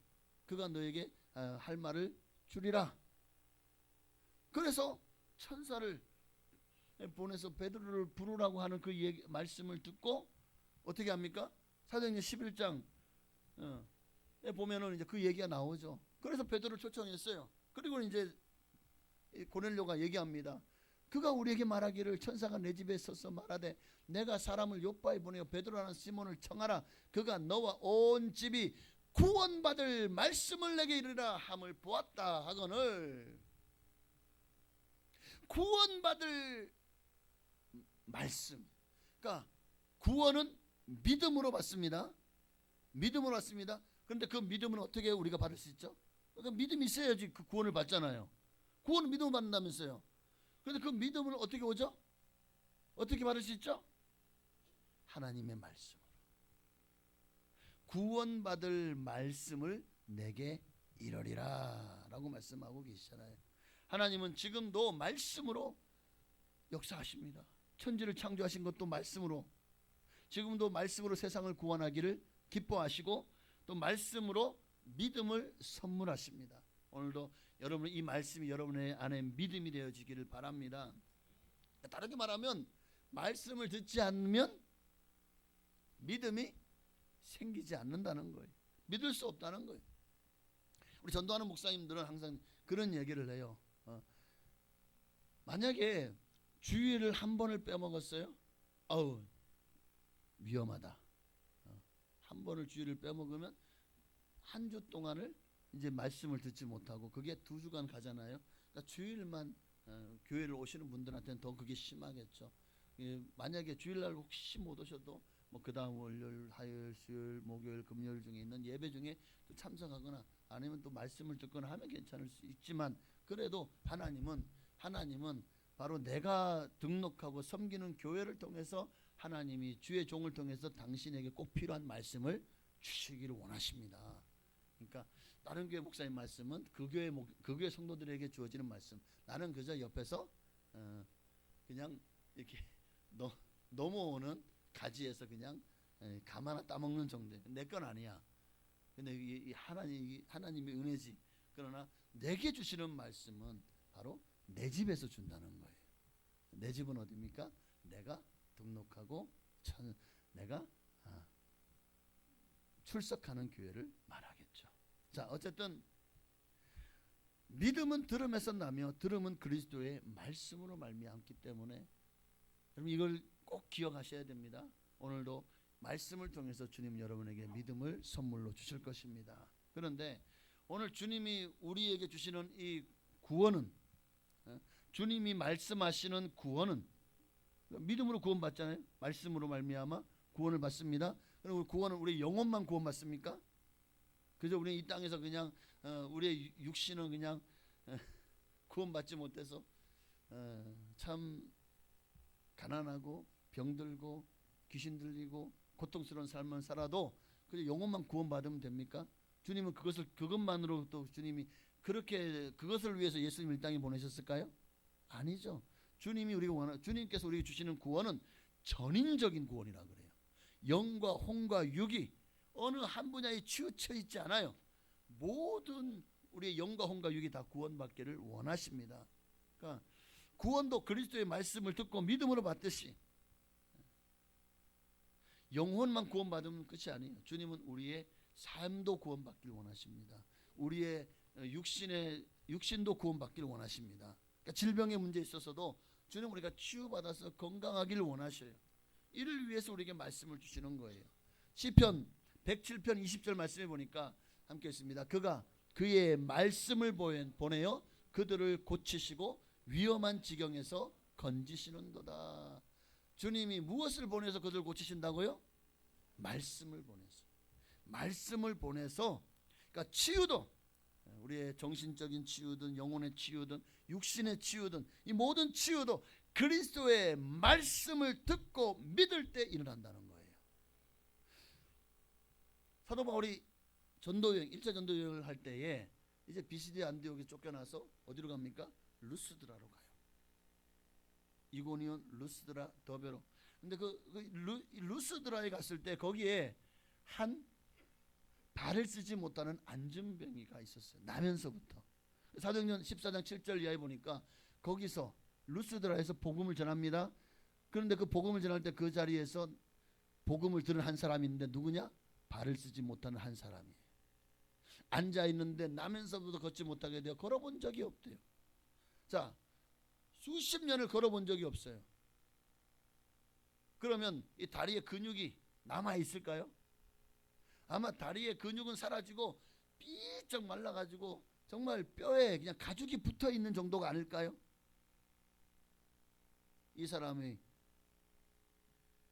그가 너에게 할 말을 주리라. 그래서 천사를 보내서 베드로를 부르라고 하는 그 말씀을 듣고 어떻게 합니까? 사도행전 11장 보면은 이제 그 얘기가 나오죠. 그래서 베드로를 초청했어요. 그리고 이제 고넬료가 얘기합니다. 그가 우리에게 말하기를 천사가 내 집에 서서 말하되 내가 사람을 요바에 보내어 베드로라는 시몬을 청하라. 그가 너와 온 집이 구원받을 말씀을 내게 이르라 함을 보았다 하거늘. 구원받을 말씀. 그러니까 구원은 믿음으로 받습니다. 믿음으로 받습니다. 그런데 그 믿음은 어떻게 우리가 받을 수 있죠? 그러니까 믿음이 있어야지 그 구원을 받잖아요. 구원은 믿음을 받는다면서요. 그런데 그 믿음을 어떻게 오죠? 어떻게 받을 수 있죠? 하나님의 말씀으로. 구원받을 말씀을 내게 이르리라 라고 말씀하고 계시잖아요. 하나님은 지금도 말씀으로 역사하십니다. 천지를 창조하신 것도 말씀으로, 지금도 말씀으로 세상을 구원하기를 기뻐하시고 또 말씀으로 믿음을 선물하십니다. 오늘도 여러분 이 말씀이 여러분의 안에 믿음이 되어지기를 바랍니다. 다르게 말하면 말씀을 듣지 않으면 믿음이 생기지 않는다는 거예요. 믿을 수 없다는 거예요. 우리 전도하는 목사님들은 항상 그런 얘기를 해요. 만약에 주일을 한 번을 빼먹었어요. 위험하다. 한 번을 주일을 빼먹으면 한 주 동안을 이제 말씀을 듣지 못하고 그게 2주간 가잖아요. 그러니까 주일만 교회를 오시는 분들한테는 더 그게 심하겠죠. 만약에 주일날 혹시 못 오셔도 뭐 그 다음 월요일, 화요일, 수요일, 목요일, 금요일 중에 있는 예배 중에 또 참석하거나 아니면 또 말씀을 듣거나 하면 괜찮을 수 있지만 그래도 하나님은 바로 내가 등록하고 섬기는 교회를 통해서 하나님이 주의 종을 통해서 당신에게 꼭 필요한 말씀을 주시기를 원하십니다. 그러니까 다른 교회 목사님 말씀은 그 교회 성도들에게 주어지는 말씀. 나는 그저 옆에서 그냥 이렇게 넘어오는 가지에서 그냥 감 하나 따먹는 정도. 내 건 아니야. 근데 이 하나님의 은혜지. 그러나 내게 주시는 말씀은 바로 내 집에서 준다는 거예요. 내 집은 어디입니까? 내가 등록하고 내가 출석하는 교회를 말하겠죠. 자, 어쨌든 믿음은 들음에서 나며 들음은 그리스도의 말씀으로 말미암기 때문에 여러분 이걸 꼭 기억하셔야 됩니다. 오늘도 말씀을 통해서 주님 여러분에게 믿음을 선물로 주실 것입니다. 그런데 오늘 주님이 우리에게 주시는 이 구원은, 주님이 말씀하시는 구원은 믿음으로 구원받잖아요. 말씀으로 말미암아 구원을 받습니다. 그리고 구원은 우리 영혼만 구원받습니까? 그저 우리 이 땅에서 그냥 우리의 육신은 그냥 구원받지 못해서 참 가난하고 병들고 귀신 들리고 고통스러운 삶을 살아도 그저 영혼만 구원받으면 됩니까? 주님은 그것만으로 또 주님이 그렇게 그것을 위해서 예수님을 이 땅에 보내셨을까요? 아니죠. 주님께서 우리에게 주시는 구원은 전인적인 구원이라 그래요. 영과 혼과 육이 어느 한 분야에 치우쳐 있지 않아요. 모든 우리의 영과 혼과 육이 다 구원받기를 원하십니다. 그러니까 구원도 그리스도의 말씀을 듣고 믿음으로 받듯이 영혼만 구원받으면 끝이 아니에요. 주님은 우리의 삶도 구원받기를 원하십니다. 우리의 육신도 구원받기를 원하십니다. 그러니까 질병의 문제에 있어서도 주님 우리가 치유받아서 건강하기를 원하셔요. 이를 위해서 우리에게 말씀을 주시는 거예요. 시편 107편 20절 말씀해 보니까 함께 있습니다. 그가 그의 말씀을 보내어 그들을 고치시고 위험한 지경에서 건지시는도다. 주님이 무엇을 보내서 그들을 고치신다고요? 말씀을 보내서. 말씀을 보내서 그러니까 치유도 우리의 정신적인 치유든 영혼의 치유든 육신의 치유든 이 모든 치유도 그리스도의 말씀을 듣고 믿을 때 일어난다는 거예요. 사도 바울이 전도여행 1차 전도여행을 할 때에 이제 비시디 안디옥에 쫓겨나서 어디로 갑니까? 루스드라로 가요. 이고니온, 루스드라, 더베로. 근데 루스드라에 갔을 때 거기에 한 발을 쓰지 못하는 안진뱅이가 있었어요. 나면서부터. 사도행전 14장 7절 이하에 보니까 거기서 루스드라에서 복음을 전합니다. 그런데 그 복음을 전할 때 그 자리에서 복음을 들은 한 사람이 있는데 누구냐? 발을 쓰지 못하는 한 사람이에요. 앉아 있는데 나면서부터 걷지 못하게 되어 걸어본 적이 없대요. 자, 수십 년을 걸어본 적이 없어요. 그러면 이 다리에 근육이 남아 있을까요? 아마 다리에 근육은 사라지고 삐쩍 말라가지고 정말 뼈에 그냥 가죽이 붙어 있는 정도가 아닐까요? 이 사람이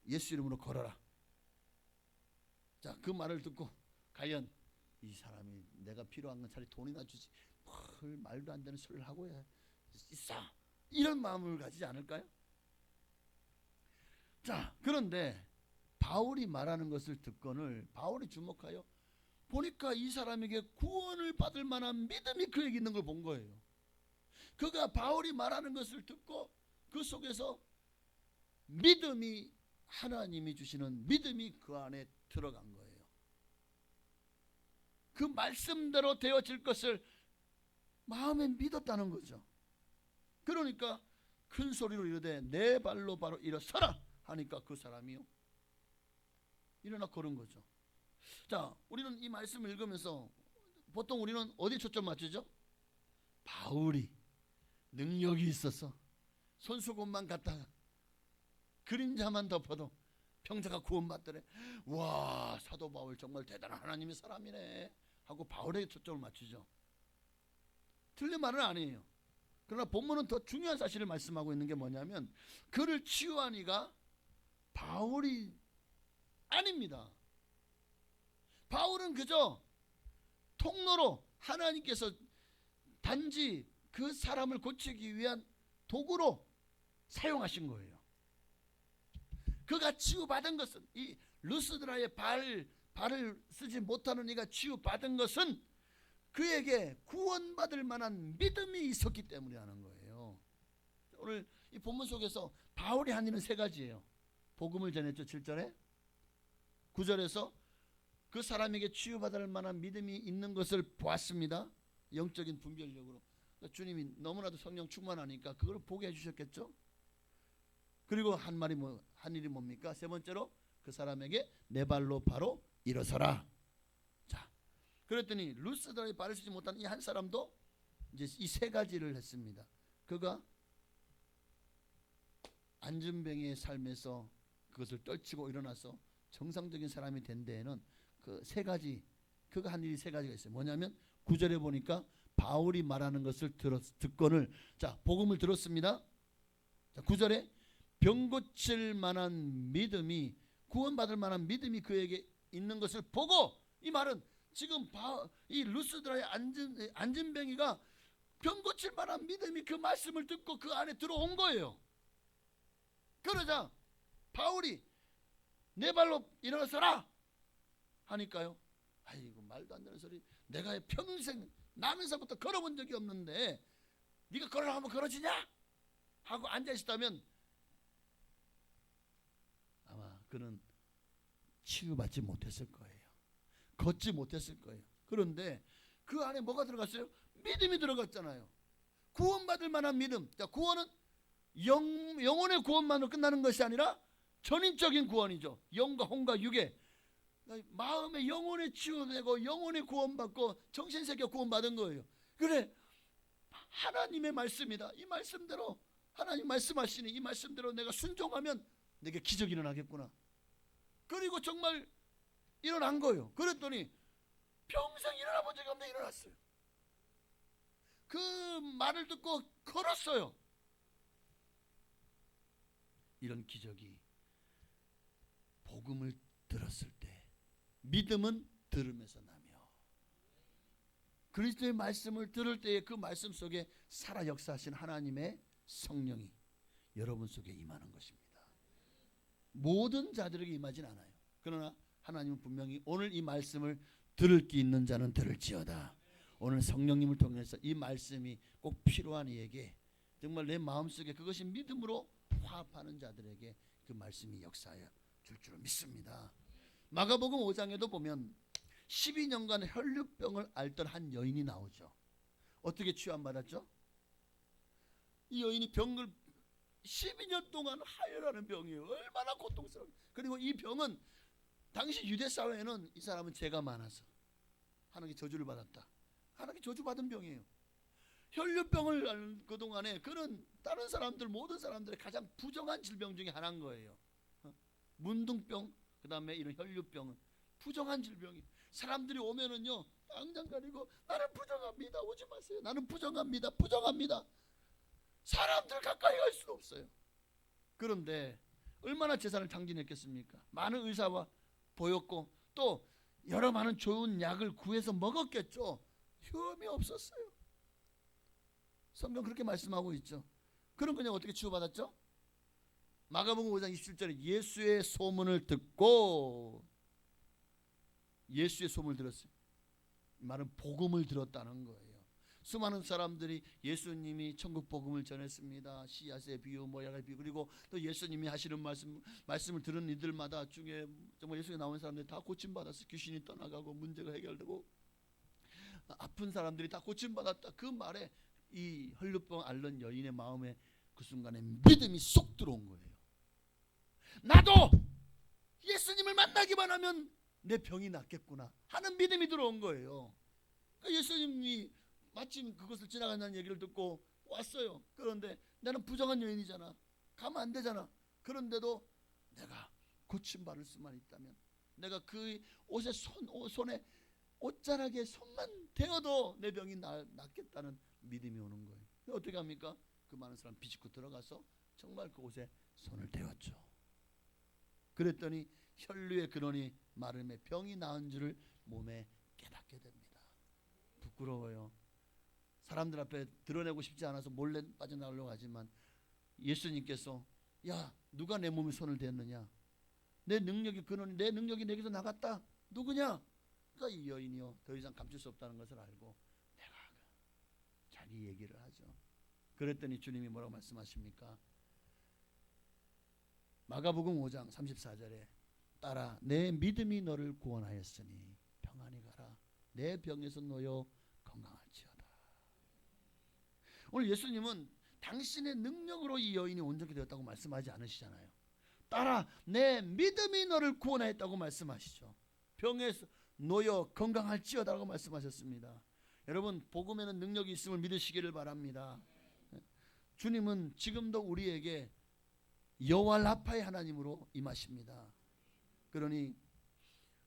예수 이름으로 걸어라. 자, 그 말을 듣고 과연 이 사람이 내가 필요한 건 차라리 돈이나 주지 뭘 말도 안 되는 소리를 하고 있어. 이런 마음을 가지지 않을까요? 자, 그런데 바울이 말하는 것을 듣고는 바울이 주목하여 보니까 이 사람에게 구원을 받을 만한 믿음이 그에게 있는 걸 본 거예요. 그가 바울이 말하는 것을 듣고 그 속에서 믿음이 하나님이 주시는 믿음이 그 안에 들어간 거예요. 그 말씀대로 되어질 것을 마음에 믿었다는 거죠. 그러니까 큰 소리로 이르되 내 발로 바로 일어서라 하니까 그 사람이요 일어나 걸은 거죠. 자, 우리는 이 말씀을 읽으면서 보통 우리는 어디 초점 맞추죠? 바울이 능력이 있어서 손수건만 갖다가 그림자만 덮어도 병자가 구원받더래. 와, 사도 바울 정말 대단한 하나님의 사람이네 하고 바울에게 초점을 맞추죠. 틀린 말은 아니에요. 그러나 본문은 더 중요한 사실을 말씀하고 있는 게 뭐냐면 그를 치유한 이가 바울이 아닙니다. 바울은 그저 통로로 하나님께서 단지 그 사람을 고치기 위한 도구로 사용하신 거예요. 그가 치유받은 것은 이 루스드라의 발을 쓰지 못하는 이가 치유받은 것은 그에게 구원받을 만한 믿음이 있었기 때문이라는 거예요. 오늘 이 본문 속에서 바울이 한 일은 세 가지예요. 복음을 전했죠. 7절에 9절에서 그 사람에게 치유받을 만한 믿음이 있는 것을 보았습니다. 영적인 분별력으로. 그러니까 주님이 너무나도 성령 충만하니까 그걸 보게 해주셨겠죠. 그리고 한 일이 뭡니까? 세 번째로 그 사람에게 내 발로 바로 일어서라. 자, 그랬더니 루스드라의 발을 쓰지 못한 이 한 사람도 이제 이 세 가지를 했습니다. 그가 안진뱅이의 삶에서 그것을 떨치고 일어나서 정상적인 사람이 된 데에는 그 세 가지, 그가 한 일이 세 가지가 있어요. 뭐냐면 9절에 보니까 바울이 말하는 것을 듣거늘, 자, 복음을 들었습니다. 자, 9절에 병 고칠 만한 믿음이, 구원받을 만한 믿음이 그에게 있는 것을 보고, 이 말은 지금 이 루스드라의 안진뱅이가 병 고칠 만한 믿음이 그 말씀을 듣고 그 안에 들어온 거예요. 그러자 바울이 내 발로 일어서라 하니까요, 아이고 말도 안 되는 소리, 내가 평생 나면서부터 걸어본 적이 없는데 네가 걸으라 하면 걸어지냐 하고 앉아있다면 아마 그는 치유받지 못했을 거예요. 걷지 못했을 거예요. 그런데 그 안에 뭐가 들어갔어요? 믿음이 들어갔잖아요. 구원받을 만한 믿음. 자, 구원은 영혼의 구원만으로 끝나는 것이 아니라 전인적인 구원이죠. 영과 혼과 육의 마음의 영혼에 치유되고 영혼의 구원받고 정신세계 구원받은 거예요. 그래, 하나님의 말씀이다. 이 말씀대로 하나님 말씀하시니 이 말씀대로 내가 순종하면 내게 기적이 일어나겠구나. 그리고 정말 일어난 거예요. 그랬더니 평생 일어나 본 적이 없는데 일어났어요. 그 말을 듣고 걸었어요. 이런 기적이 복음을 들었을 때, 믿음은 들음에서 나며 그리스도의 말씀을 들을 때에 그 말씀 속에 살아 역사하신 하나님의 성령이 여러분 속에 임하는 것입니다. 모든 자들에게 임하진 않아요. 그러나 하나님은 분명히 오늘 이 말씀을 들을 게 있는 자는 들을지어다. 오늘 성령님을 통해서 이 말씀이 꼭 필요한 이에게 정말 내 마음속에 그것이 믿음으로 화합하는 자들에게 그 말씀이 역사하여 줄 줄을 믿습니다. 마가복음 5장에도 보면 12년간 혈류병을 앓던 한 여인이 나오죠. 어떻게 치유받았죠? 이 여인이 병을 12년 동안 하혈하는 병이에요. 얼마나 고통스러워. 그리고 이 병은 당시 유대 사회에는 이 사람은 죄가 많아서 하나님께 저주를 받았다. 하나님께 저주받은 병이에요. 혈류병을 앓는 그동안에 그는 다른 사람들 모든 사람들의 가장 부정한 질병 중에 하나인 거예요. 문둥병, 그 다음에 이런 혈류병은 부정한 질병이. 사람들이 오면은요 당장 가리고 나는 부정합니다. 오지 마세요. 나는 부정합니다. 부정합니다. 사람들 가까이 갈 수가 없어요. 그런데 얼마나 재산을 탕진했겠습니까? 많은 의사와 보였고 또 여러 많은 좋은 약을 구해서 먹었겠죠. 효험이 없었어요. 성경 그렇게 말씀하고 있죠. 그럼 그냥 어떻게 치유받았죠? 마가복음 5장 27절에 예수의 소문을 듣고, 예수의 소문을 들었어요. 말은 복음을 들었다는 거예요. 수많은 사람들이 예수님이 천국 복음을 전했습니다. 씨앗의 비유, 모약의 비유, 그리고 또 예수님이 하시는 말씀을 들은 이들마다 중에 정말 예수에 나온 사람들이 다 고침받았어요. 귀신이 떠나가고 문제가 해결되고 아픈 사람들이 다 고침받았다. 그 말에 이 혈류병 앓는 여인의 마음에 그 순간에 믿음이 쏙 들어온 거예요. 나도 예수님을 만나기만 하면 내 병이 낫겠구나 하는 믿음이 들어온 거예요. 그러니까 예수님이 마침 그것을 지나간다는 얘기를 듣고 왔어요. 그런데 나는 부정한 여인이잖아. 가면 안 되잖아. 그런데도 내가 고침받을 수만 있다면, 내가 그 옷에 손에 옷자락에 손만 대어도 내 병이 낫겠다는 믿음이 오는 거예요. 어떻게 합니까? 그 많은 사람 비집고 들어가서 정말 그 옷에 손을 대었죠. 그랬더니 혈류의 근원이 마름에 병이 나은 줄을 몸에 깨닫게 됩니다. 부끄러워요. 사람들 앞에 드러내고 싶지 않아서 몰래 빠져나가려고 하지만 예수님께서 야, 누가 내 몸에 손을 댔느냐? 내 능력이 근원이, 내 능력이 내게서 나갔다. 누구냐? 그러니까 이 여인이요 더 이상 감출 수 없다는 것을 알고 내가 자기 얘기를 하죠. 그랬더니 주님이 뭐라고 말씀하십니까? 마가복음 5장 34절에 따라 내 믿음이 너를 구원하였으니 평안히 가라. 내 병에서 놓여 건강할지어다. 오늘 예수님은 당신의 능력으로 이 여인이 온전히 되었다고 말씀하지 않으시잖아요. 따라 내 믿음이 너를 구원하였다고 말씀하시죠. 병에서 놓여 건강할지어다라고 말씀하셨습니다. 여러분, 복음에는 능력이 있음을 믿으시기를 바랍니다. 주님은 지금도 우리에게 여호와 라파의 하나님으로 임하십니다. 그러니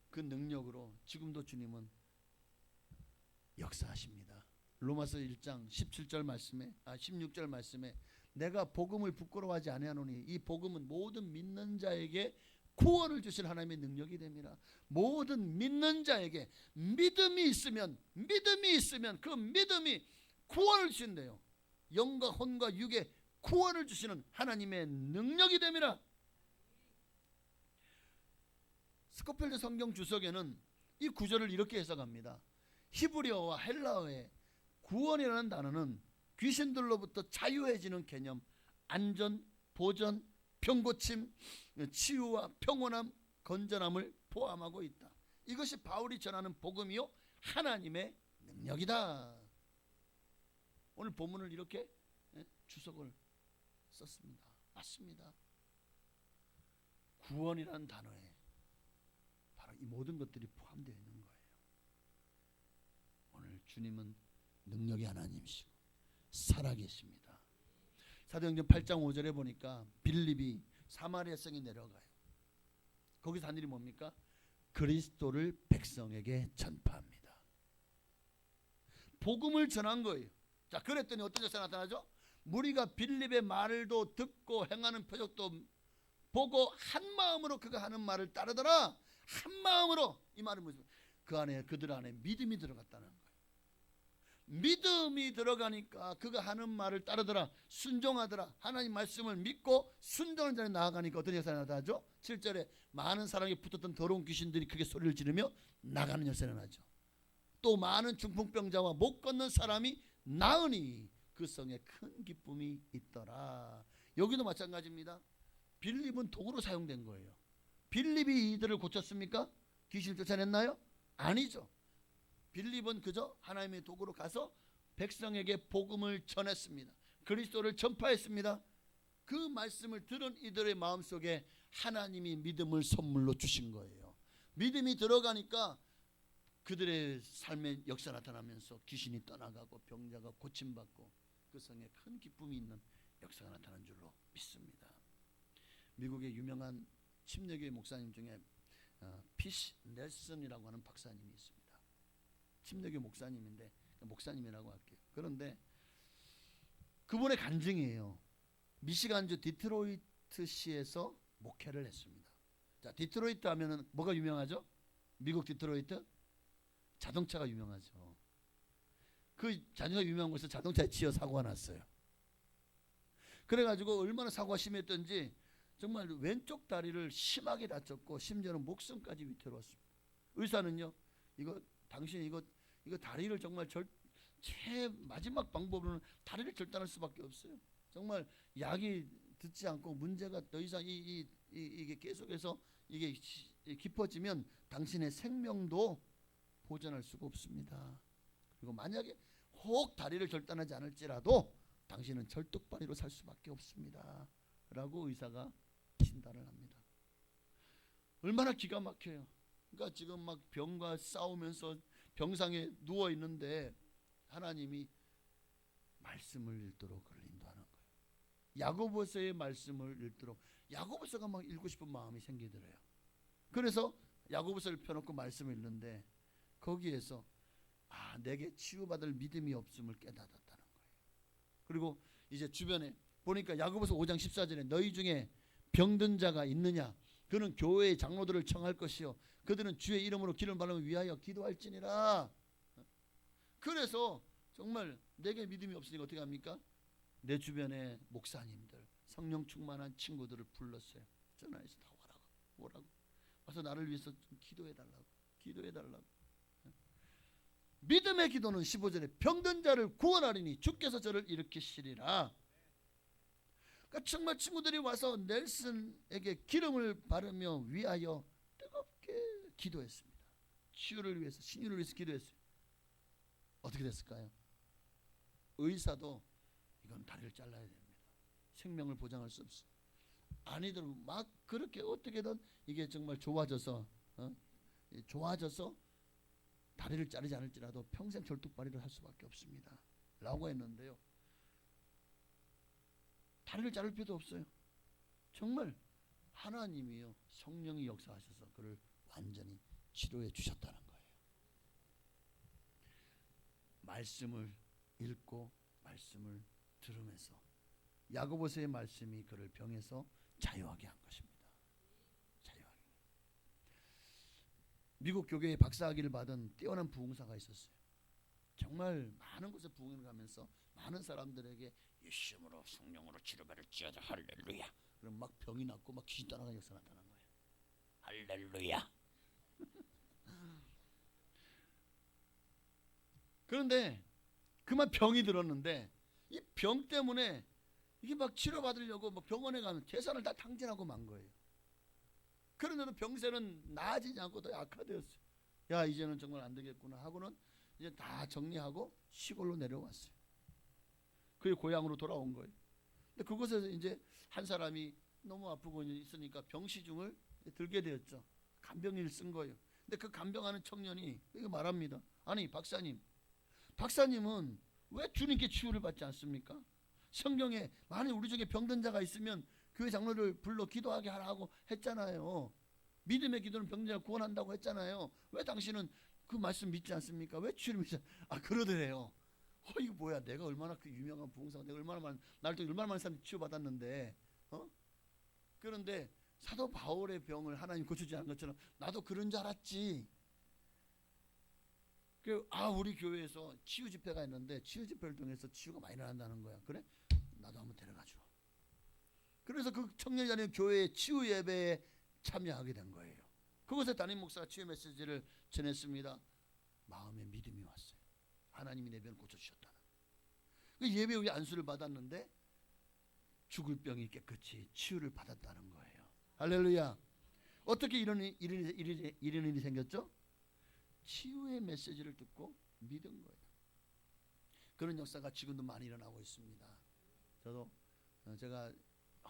그 능력으로 지금도 주님은 역사하십니다. 로마서 1장 17절 말씀에 16절 말씀에 내가 복음을 부끄러워하지 아니하노니 이 복음은 모든 믿는 자에게 구원을 주신 하나님의 능력이 됩니다. 모든 믿는 자에게 믿음이 있으면 그 믿음이 구원을 주신대요. 영과 혼과 육의 구원을 주시는 하나님의 능력이 됩니다. 스코필드 성경 주석에는 이 구절을 이렇게 해석합니다. 히브리어와 헬라어의 구원이라는 단어는 귀신들로부터 자유해지는 개념, 안전, 보전, 병고침, 치유와 평온함, 건전함을 포함하고 있다. 이것이 바울이 전하는 복음이요 하나님의 능력이다. 오늘 본문을 이렇게 주석을 썼습니다. 맞습니다. 구원이라는 단어에 바로 이 모든 것들이 포함되어 있는 거예요. 오늘 주님은 능력의 하나님이시고 살아계십니다. 사도행전 8장 5절에 보니까 빌립이 사마리아 성에 내려가요. 거기서 한 일이 뭡니까? 그리스도를 백성에게 전파합니다. 복음을 전한 거예요. 자, 그랬더니 어떤 역사가 나타나죠? 무리가 빌립의 말도 듣고 행하는 표적도 보고 한 마음으로 그가 하는 말을 따르더라. 한 마음으로. 이 말은 무슨? 그들 안에 믿음이 들어갔다는 거예요. 믿음이 들어가니까 그가 하는 말을 따르더라. 순종하더라. 하나님 말씀을 믿고 순종하는 자에 나아가니까 어떤 역사가 나타나죠? 7절에 많은 사람이 붙었던 더러운 귀신들이 크게 소리를 지르며 나가는 역사가 나죠. 또 많은 중풍병자와 못 걷는 사람이 나으니 그 성에 큰 기쁨이 있더라. 여기도 마찬가지입니다. 빌립은 도구로 사용된 거예요. 빌립이 이들을 고쳤습니까? 귀신을 쫓아냈나요? 아니죠. 빌립은 그저 하나님의 도구로 가서 백성에게 복음을 전했습니다. 그리스도를 전파했습니다. 그 말씀을 들은 이들의 마음속에 하나님이 믿음을 선물로 주신 거예요. 믿음이 들어가니까 그들의 삶의 역사 나타나면서 귀신이 떠나가고 병자가 고침받고 그 성에 큰 기쁨이 있는 역사가 나타난 줄로 믿습니다. 미국의 유명한 침례교회 목사님 중에 피시 넬슨이라고 하는 박사님이 있습니다. 침례교회 목사님인데 목사님이라고 할게요. 그런데 그분의 간증이에요. 미시간주 디트로이트시에서 목회를 했습니다. 자, 디트로이트 하면은 뭐가 유명하죠? 미국 디트로이트? 자동차가 유명하죠. 그 자동차 유명한 곳에서 자동차에 치여 사고가 났어요. 그래가지고 얼마나 사고가 심했던지 정말 왼쪽 다리를 심하게 다쳤고 심지어는 목숨까지 위태로웠습니다. 의사는요, 당신 이거 다리를 정말 최 마지막 방법으로는 다리를 절단할 수밖에 없어요. 정말 약이 듣지 않고 문제가 더 이상 이게 계속해서 이게 깊어지면 당신의 생명도 보존할 수가 없습니다. 그리고 만약에 혹 다리를 절단하지 않을지라도 당신은 절뚝발이로 살 수밖에 없습니다. 라고 의사가 진단을 합니다. 얼마나 기가 막혀요. 그러니까 지금 막 병과 싸우면서 병상에 누워 있는데 하나님이 말씀을 읽도록 그를 인도하는 거예요. 야고보서의 말씀을 읽도록 야고보서가 막 읽고 싶은 마음이 생기더래요. 그래서 야고보서를 펴놓고 말씀을 읽는데 거기에서 내게 치유받을 믿음이 없음을 깨닫았다는 거예요. 그리고 이제 주변에 보니까 야고보서 5장 14절에 너희 중에 병든 자가 있느냐? 그는 교회의 장로들을 청할 것이요 그들은 주의 이름으로 기름을 바르면 위하여 기도할지니라. 그래서 정말 내게 믿음이 없으니까 어떻게 합니까? 내 주변에 목사님들, 성령 충만한 친구들을 불렀어요. 전화해서 다 오라고 와서 나를 위해서 좀 기도해달라고. 믿음의 기도는 15절에 병든 자를 구원하리니 주께서 저를 일으키시리라. 그러니까 정말 친구들이 와서 넬슨에게 기름을 바르며 위하여 뜨겁게 기도했습니다. 치유를 위해서, 신유를 위해서 기도했어요. 어떻게 됐을까요? 의사도 이건 다리를 잘라야 됩니다. 생명을 보장할 수 없어. 아니들 막 그렇게 어떻게든 이게 정말 좋아져서 다리를 자르지 않을지라도 평생 절뚝발이를 할 수밖에 없습니다. 라고 했는데요. 다리를 자를 필요도 없어요. 정말 하나님이요 성령이 역사하셔서 그를 완전히 치료해 주셨다는 거예요. 말씀을 읽고 말씀을 들으면서 야고보서의 말씀이 그를 병에서 자유하게 한 것입니다. 자유하게. 미국 교계의 박사학위를 받은 뛰어난 부흥사가 있었어요. 정말 많은 곳에 부흥을 가면서 많은 사람들에게 예수님으로 성령으로 치료받을지어다 할렐루야. 그럼 막 병이 낫고 막 귀신 떠나가는 역사가 나타난 거예요. 할렐루야. 그런데 그만 병이 들었는데 이 병 때문에 이게 막 치료받으려고 막 병원에 가면 재산을 다 탕진하고 만 거예요. 그런데도 병세는 나아지지 않고 더 악화되었어요. 야 이제는 정말 안 되겠구나 하고는 이제 다 정리하고 시골로 내려왔어요. 그의 고향으로 돌아온 거예요. 근데 그곳에서 이제 한 사람이 너무 아프고 있으니까 병시중을 들게 되었죠. 간병인을 쓴 거예요. 근데 그 간병하는 청년이 이거 말합니다. 아니 박사님은 왜 주님께 치유를 받지 않습니까? 성경에 만약 우리 중에 병든 자가 있으면 교회 장로를 불러 기도하게 하라고 했잖아요. 믿음의 기도는 병든 자를 구원한다고 했잖아요. 왜 당신은 그 말씀 믿지 않습니까? 왜 치유를 믿지 그러더래요. 이거 뭐야, 내가 얼마나 그 유명한 부흥사가, 내가 얼마나 많은, 날도 얼마나 많은 사람이 치유받았는데, 그런데 사도 바울의 병을 하나님 고쳐주지 않은 것처럼 나도 그런 줄 알았지. 우리 교회에서 치유 집회가 있는데 치유 집회를 통해서 치유가 많이 일어난다는 거야. 그래? 나도 한번 데려가줘. 그래서 그 청년이 교회의 치유 예배에 참여하게 된 거예요. 그곳에 담임 목사가 치유 메시지를 전했습니다. 마음에 믿음이 왔어요. 하나님이 내 병을 고쳐주셨다는. 그 예배 후에 안수를 받았는데 죽을 병이 깨끗이 치유를 받았다는 거예요. 할렐루야. 어떻게 이런 일이 생겼죠? 치유의 메시지를 듣고 믿은 거예요. 그런 역사가 지금도 많이 일어나고 있습니다. 저도 제가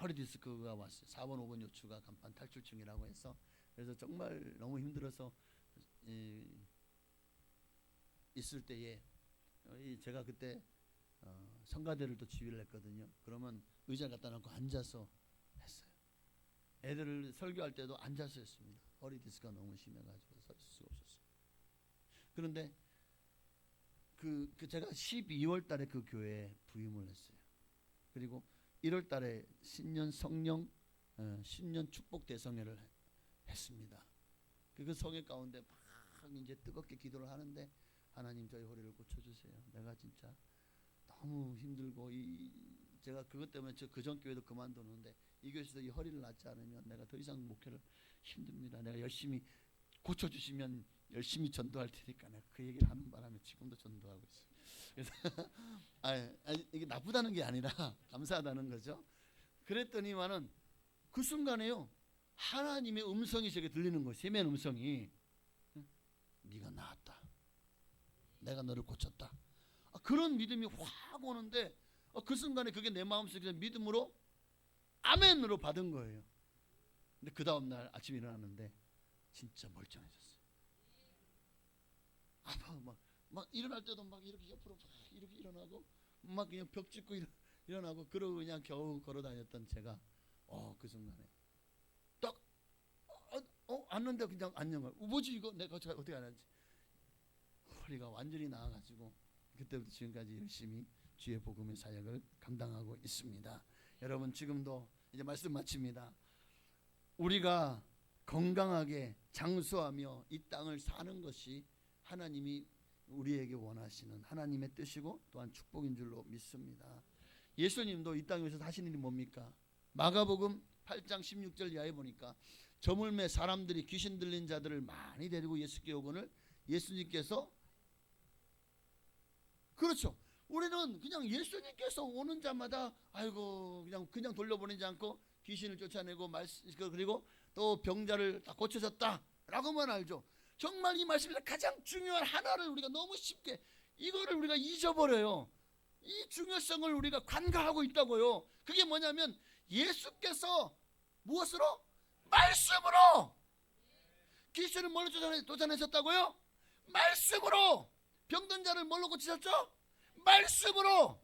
허리 디스크가 왔어요. 4번 5번 요추가 간판 탈출증이라고 해서, 그래서 정말 너무 힘들어서 있을 때에 제가 그때 성가대를 또 지휘를 했거든요. 그러면 의자 갖다 놓고 앉아서 했어요. 애들을 설교할 때도 앉아서 했습니다. 허리 디스크가 너무 심해가지고 설 수가 없었어요. 그런데 제가 12월 달에 그 교회에 부임을 했어요. 그리고 1월 달에 신년 성령 신년 축복 대성회를 했습니다. 그 성회 가운데 막 이제 뜨겁게 기도를 하는데, 하나님 저희 허리를 고쳐주세요. 내가 진짜 너무 힘들고 제가 그것 때문에 그전 교회도 그만두는데 이 교회에서 이 허리를 낫지 않으면 내가 더 이상 목회를 힘듭니다. 내가 열심히 고쳐주시면 열심히 전도할 테니까, 내가 그 얘기를 하는 바람에 지금도 전도하고 있어요. 그래서 이게 나쁘다는 게 아니라 감사하다는 거죠. 그랬더니만은 그 순간에요, 하나님의 음성이 제게 들리는 거예요. 세미한 음성이. 네가 나았다. 내가 너를 고쳤다. 그런 믿음이 확 오는데 그 순간에 그게 내 마음속에서 믿음으로 아멘으로 받은 거예요. 근데 그 다음날 아침에 일어났는데 진짜 멀쩡해졌어요. 막 일어날 때도 막 이렇게 옆으로 막 이렇게 일어나고 막 그냥 벽 짚고 일어나고 그러고 그냥 겨우 걸어 다녔던 제가 그 순간에 딱 앉는데 그냥 앉는 거야. 뭐지 이거 내가 어떻게 안 하지? 허리가 완전히 나아가지고 그때부터 지금까지 열심히 주의 복음의 사역을 감당하고 있습니다. 여러분, 지금도 이제 말씀 마칩니다. 우리가 건강하게 장수하며 이 땅을 사는 것이 하나님이 우리에게 원하시는 하나님의 뜻이고 또한 축복인 줄로 믿습니다. 예수님도 이 땅에 오셔서 하신 일이 뭡니까? 마가복음 8장 16절 이하에 보니까 저물매 사람들이 귀신 들린 자들을 많이 데리고 예수께 오거늘 예수님께서, 그렇죠, 우리는 그냥 예수님께서 오는 자마다 아이고 그냥 돌려보내지 않고 귀신을 쫓아내고 그리고 또 병자를 다 고쳐졌다 라고만 알죠. 정말 이 말씀에서 가장 중요한 하나를 우리가 너무 쉽게 이거를 우리가 잊어버려요. 이 중요성을 우리가 간과하고 있다고요. 그게 뭐냐면 예수께서 무엇으로? 말씀으로. 귀신을 뭘로 쫓아내셨다고요? 말씀으로. 병든 자를 뭘로 고치셨죠? 말씀으로.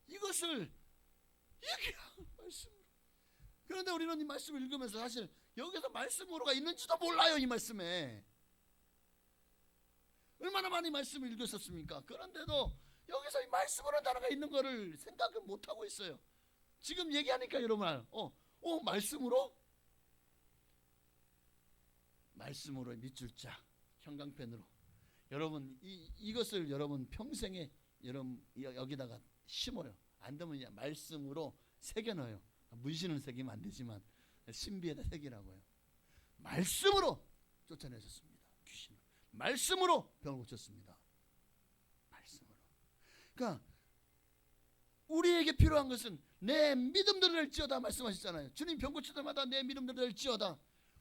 이것을 말씀으로. 그런데 우리는 이 말씀을 읽으면서 사실 여기서 말씀으로가 있는지도 몰라요. 이 말씀에 얼마나 많이 말씀을 읽었었습니까? 그런데도 여기서 이 말씀으로 단어가 있는 거를 생각을 못하고 있어요. 지금 얘기하니까 여러분 말씀으로? 말씀으로 밑줄 자 형광펜으로 여러분 이것을 여러분 평생에 여러분 여기다가 심어요. 안 되면 그냥 말씀으로 새겨넣어요. 문신을 새기면 안 되지만 신비에다 새기라고요. 말씀으로 쫓아내셨습니다. 귀신을 말씀으로 병을 고쳤습니다. 말씀으로. 그러니까 우리에게 필요한 것은 내 믿음대로 될지어다 말씀하셨잖아요. 주님 병 고칠 때마다 내 믿음대로 될지어다.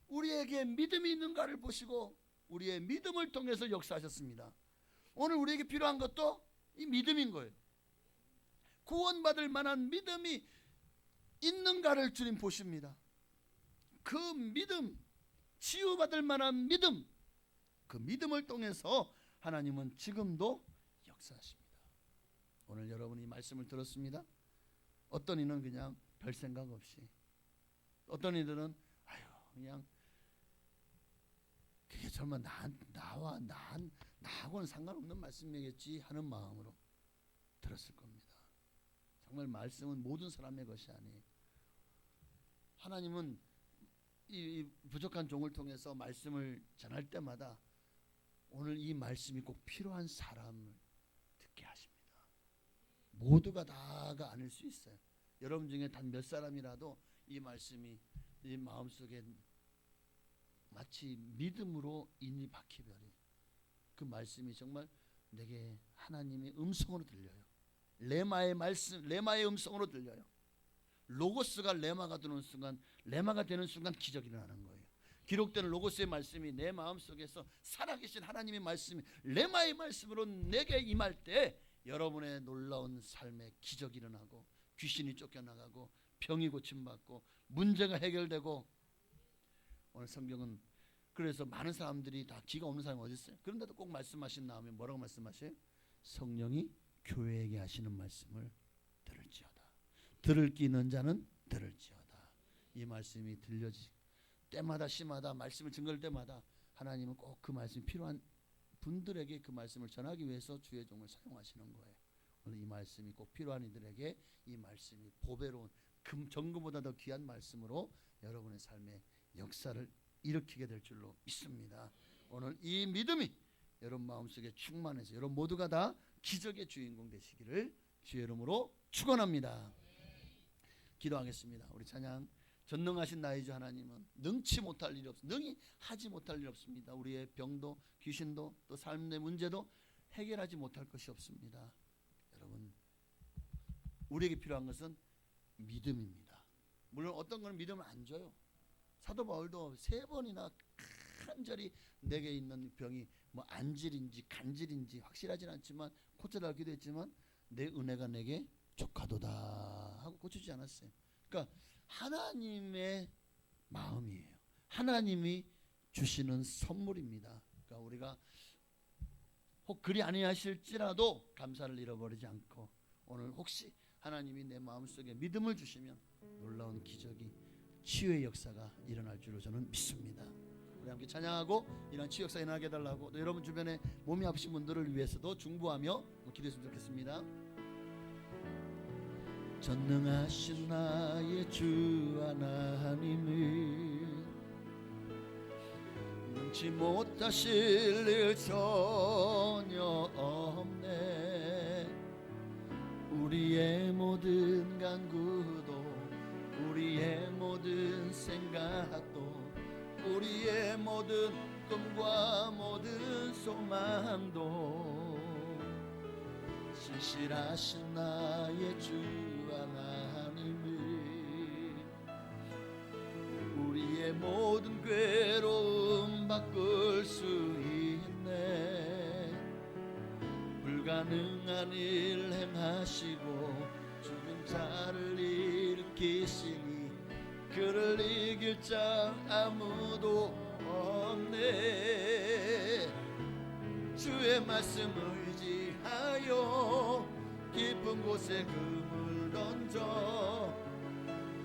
우리에게 믿음이 있는가를 보시고 우리의 믿음을 통해서 역사하셨습니다. 오늘 우리에게 필요한 것도 이 믿음인 거예요. 구원받을 만한 믿음이 있는가를 주님 보십니다. 그 믿음, 치유받을 만한 믿음, 그 믿음을 통해서 하나님은 지금도 역사하십니다. 오늘 여러분이 말씀을 들었습니다. 어떤 이는 그냥 별 생각 없이, 어떤 이들은 그냥 그게 설마 나하고는 상관없는 말씀이겠지 하는 마음으로 들었을 겁니다. 정말 말씀은 모든 사람의 것이 아니에요. 하나님은 이 부족한 종을 통해서 말씀을 전할 때마다 오늘 이 말씀이 꼭 필요한 사람을 듣게 하십니다. 모두가 다가 아닐 수 있어요. 여러분 중에 단 몇 사람이라도 이 말씀이 이 마음속에 마치 믿음으로 인이 박히더니 그 말씀이 정말 내게 하나님의 음성으로 들려요. 레마의 말씀, 레마의 음성으로 들려요. 로고스가 레마가 되는 순간 기적이 일어나는 거예요. 기록되는 로고스의 말씀이 내 마음속에서 살아계신 하나님의 말씀이 레마의 말씀으로 내게 임할 때 여러분의 놀라운 삶에 기적이 일어나고 귀신이 쫓겨나가고 병이 고침받고 문제가 해결되고, 오늘 성경은 그래서 많은 사람들이 다 기가 없는 사람이 어디 있어요? 그런데도 꼭 말씀하신 다음에 뭐라고 말씀하셔요? 성령이 교회에게 하시는 말씀을 들을지어다. 들을 귀 있는 자는 들을지어다. 이 말씀이 들려지 때마다 시마다 말씀을 증거할 때마다 하나님은 꼭 그 말씀이 필요한 분들에게 그 말씀을 전하기 위해서 주의 종을 사용하시는 거예요. 오늘 이 말씀이 꼭 필요한 이들에게 이 말씀이 보배로운 정금보다 더 귀한 말씀으로 여러분의 삶에 역사를 일으키게 될 줄로 믿습니다. 오늘 이 믿음이 여러분 마음속에 충만해서 여러분 모두가 다 기적의 주인공 되시기를 주의 이름으로 축원합니다. 기도하겠습니다. 우리 찬양, 전능하신 나의 주 하나님은 능치 못할 일이 없습니다. 능히 하지 못할 일이 없습니다. 우리의 병도 귀신도 또 삶의 문제도 해결하지 못할 것이 없습니다. 여러분, 우리에게 필요한 것은 믿음입니다. 물론 어떤 건 믿음을 안 줘요. 사도 바울도 3번이나 간절히 내게 있는 병이 뭐 안질인지 간질인지 확실하진 않지만 고쳐달라고 기도했지만 내 은혜가 내게 족하도다 하고 고쳐주지 않았어요. 그러니까 하나님의 마음이에요. 하나님이 주시는 선물입니다. 그러니까 우리가 혹 그리 아니하실지라도 감사를 잃어버리지 않고 오늘 혹시 하나님이 내 마음속에 믿음을 주시면 놀라운 기적이 치유의 역사가 일어날 줄로 저는 믿습니다. 우리 함께 찬양하고 이런 치유 역사 일어나게 해달라고, 또 여러분 주변에 몸이 아프신 분들을 위해서도 중보하며 기도했으면 좋겠습니다. 전능하신 나의 주 하나님은 능치 못하실 일 전혀 없네. 우리의 모든 간구도 우리의 모든 생각도 우리의 모든 꿈과 모든 소망도 신실하신 나의 주 하나님이 우리의 모든 괴로움 바꿀 수 있네. 불가능한 일 행하시고 죽은 자를 일으키시니 그를 이길 자 아무도 없네. 주의 말씀을 의지하여 깊은 곳에 금을 던져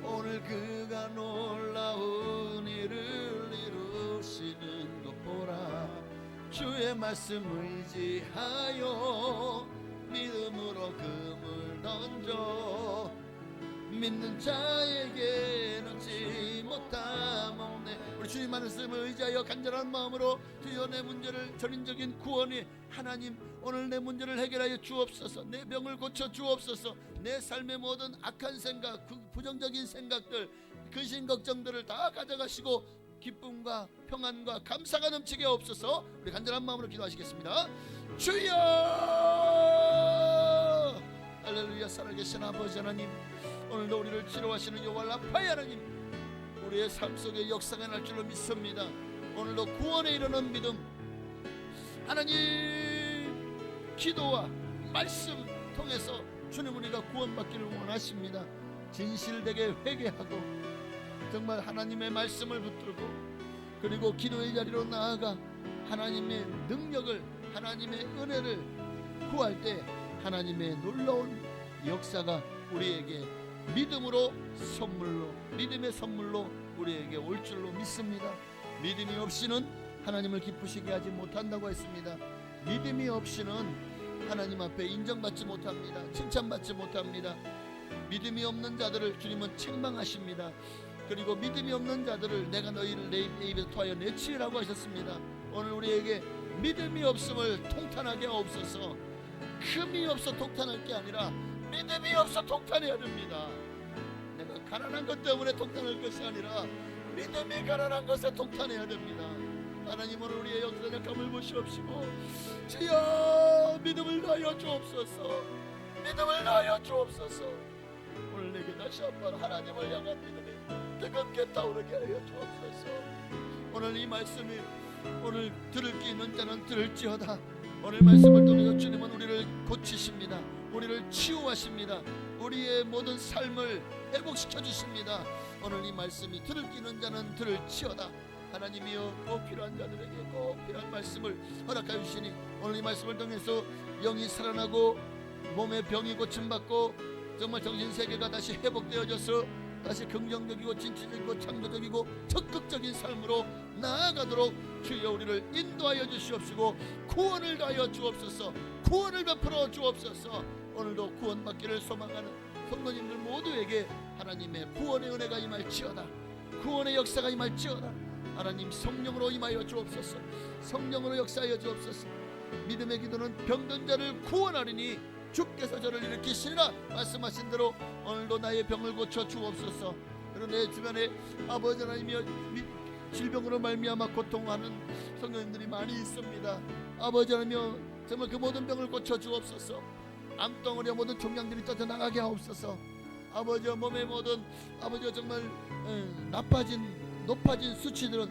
오늘 그가 놀라운 일을 이루시는 것 보라. 주의 말씀 의지하여 믿음으로 금을 던져 믿는 자에게 넣지 못함 없네. 우리 주님 말씀을 의지하여 간절한 마음으로 주여 내 문제를 전인적인 구원이 하나님 오늘 내 문제를 해결하여 주옵소서. 내 병을 고쳐 주옵소서. 내 삶의 모든 악한 생각, 부정적인 생각들, 근심 걱정들을 다 가져가시고 기쁨과 평안과 감사가 넘치게 없어서 우리 간절한 마음으로 기도하시겠습니다. 주여 할렐루야. 살아계신 아버지 하나님, 오늘도 우리를 치료하시는 여호와 라파의 하나님, 우리의 삶 속에 역사가 날 줄로 믿습니다. 오늘도 구원에 이르는 믿음, 하나님 기도와 말씀 통해서 주님 우리가 구원받기를 원하십니다. 진실되게 회개하고 정말 하나님의 말씀을 붙들고 그리고 기도의 자리로 나아가 하나님의 능력을 하나님의 은혜를 구할 때 하나님의 놀라운 역사가 우리에게 믿음으로 선물로 믿음의 선물로 우리에게 올 줄로 믿습니다. 믿음이 없이는 하나님을 기쁘시게 하지 못한다고 했습니다. 믿음이 없이는 하나님 앞에 인정받지 못합니다. 칭찬받지 못합니다. 믿음이 없는 자들을 주님은 책망하십니다. 그리고 믿음이 없는 자들을 내가 너희를 내 입에서 토하여 내치리라고 하셨습니다. 오늘 우리에게 믿음이 없음을 통탄하게 하옵소서. 흠이 없어 통탄할 게 아니라 믿음이 없어 통탄해야 됩니다. 내가 가난한 것 때문에 통탄할 것이 아니라 믿음이 가난한 것에 통탄해야 됩니다. 하나님 오늘 우리의 역사의 감을 보시옵시고 주여 믿음을 다하여 주옵소서. 믿음을 다하여 주옵소서. 오늘 내게 다시 한번 하나님을 향한 믿음이 뜨겁게 타오르게 하여 주옵소서. 오늘 이 말씀이 오늘 들을 게 있는 자는 들을지어다. 오늘 말씀을 통해서 주님은 우리를 고치십니다. 우리를 치유하십니다. 우리의 모든 삶을 회복시켜 주십니다. 오늘 이 말씀이 들을 게 있는 자는 들을지어다. 하나님이여 꼭 필요한 자들에게 꼭 필요한 말씀을 허락하여 주시니 오늘 이 말씀을 통해서 영이 살아나고 몸의 병이 고침받고 정말 정신세계가 다시 회복되어져서 다시 긍정적이고 진취적이고 창조적이고 적극적인 삶으로 나아가도록 주여 우리를 인도하여 주시옵시고 구원을 다하여 주옵소서. 구원을 베풀어 주옵소서. 오늘도 구원받기를 소망하는 성도님들 모두에게 하나님의 구원의 은혜가 임할지어다. 구원의 역사가 임할지어다. 하나님 성령으로 임하여 주옵소서. 성령으로 역사하여 주옵소서. 믿음의 기도는 병든 자를 구원하리니 주께서 저를 일으키시리라 말씀하신 대로 오늘도 나의 병을 고쳐 주옵소서. 그리고 내 주변에 아버지 하나님이여 질병으로 말미암아 고통하는 성도님들이 많이 있습니다. 아버지 하나님이여 정말 그 모든 병을 고쳐 주옵소서. 암덩어리와 모든 종양들이 떠져나가게 하옵소서. 아버지여 몸의 모든 아버지여 정말 높아진 수치들은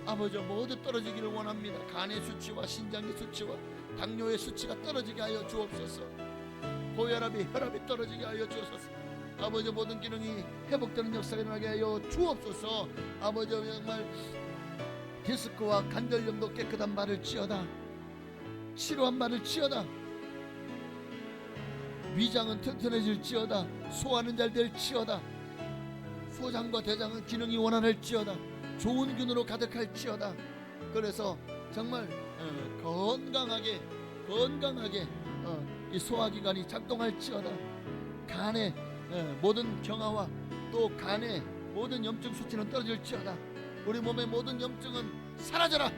아버지여 모두 떨어지기를 원합니다. 간의 수치와 신장의 수치와 당뇨의 수치가 떨어지게 하여 주옵소서. 고혈압이 혈압이 떨어지게 하여 주옵소서. 아버지 모든 기능이 회복되는 역사가 일어나게 하여 주옵소서. 아버지 정말 디스크와 관절염도 깨끗한 말을 치어다. 치료한 말을 치어다. 위장은 튼튼해질지어다. 소화는 잘 될지어다. 소장과 대장은 기능이 원활할지어다. 좋은 균으로 가득할지어다. 그래서 정말 건강하게 이 소화기관이 작동할지어다. 간의 모든 경화와 또 간의 모든 염증 수치는 떨어질지어다. 우리 몸의 모든 염증은 사라져라.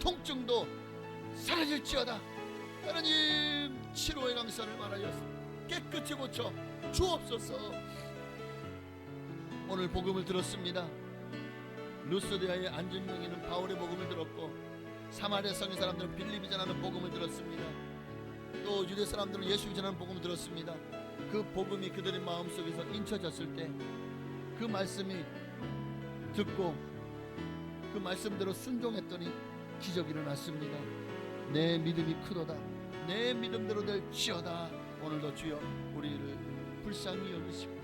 통증도 사라질지어다. 하나님 치료의 강산을 말하여서 깨끗이 고쳐 주옵소서. 오늘 복음을 들었습니다. 루스드야의 안중명이는 바울의 복음을 들었고 사마리아 성의 사람들은 빌립이 전하는 복음을 들었습니다. 또 유대 사람들은 예수 전하는 복음을 들었습니다. 그 복음이 그들의 마음속에서 인쳐졌을 때 그 말씀이 듣고 그 말씀대로 순종했더니 기적이 일어났습니다. 내 믿음이 크도다. 내 믿음대로 될지어다. 오늘도 주여 우리를 불쌍히 여기시고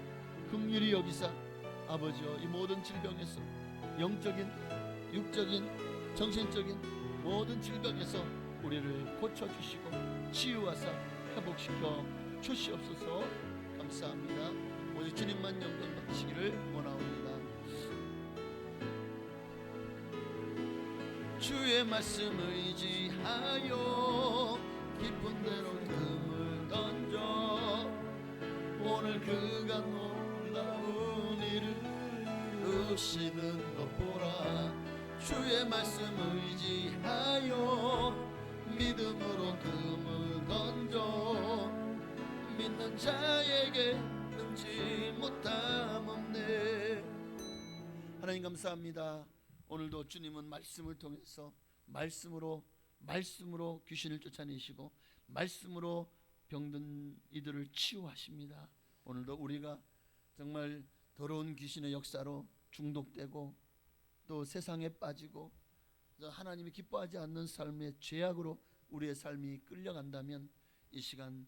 긍휼히 여기사 아버지여 이 모든 질병에서 영적인 육적인 정신적인 모든 질병에서 우리를 고쳐주시고 치유하사 회복시켜 주시옵소서. 감사합니다. 오직 주님만 영광 받으시기를 원하옵니다. 주의 말씀 의지하여 깊은 데로 금을 던져 오늘 그가 놀라운 일을 이루시는 것 보라. 주의 말씀 의지하여 믿음으로 금을 던져 믿는 자에게 능지 못함 없네. 하나님 감사합니다. 오늘도 주님은 말씀을 통해서 말씀으로 귀신을 쫓아내시고 말씀으로 병든 이들을 치유하십니다. 오늘도 우리가 정말 더러운 귀신의 역사로 중독되고 또 세상에 빠지고 하나님이 기뻐하지 않는 삶의 죄악으로 우리의 삶이 끌려간다면 이 시간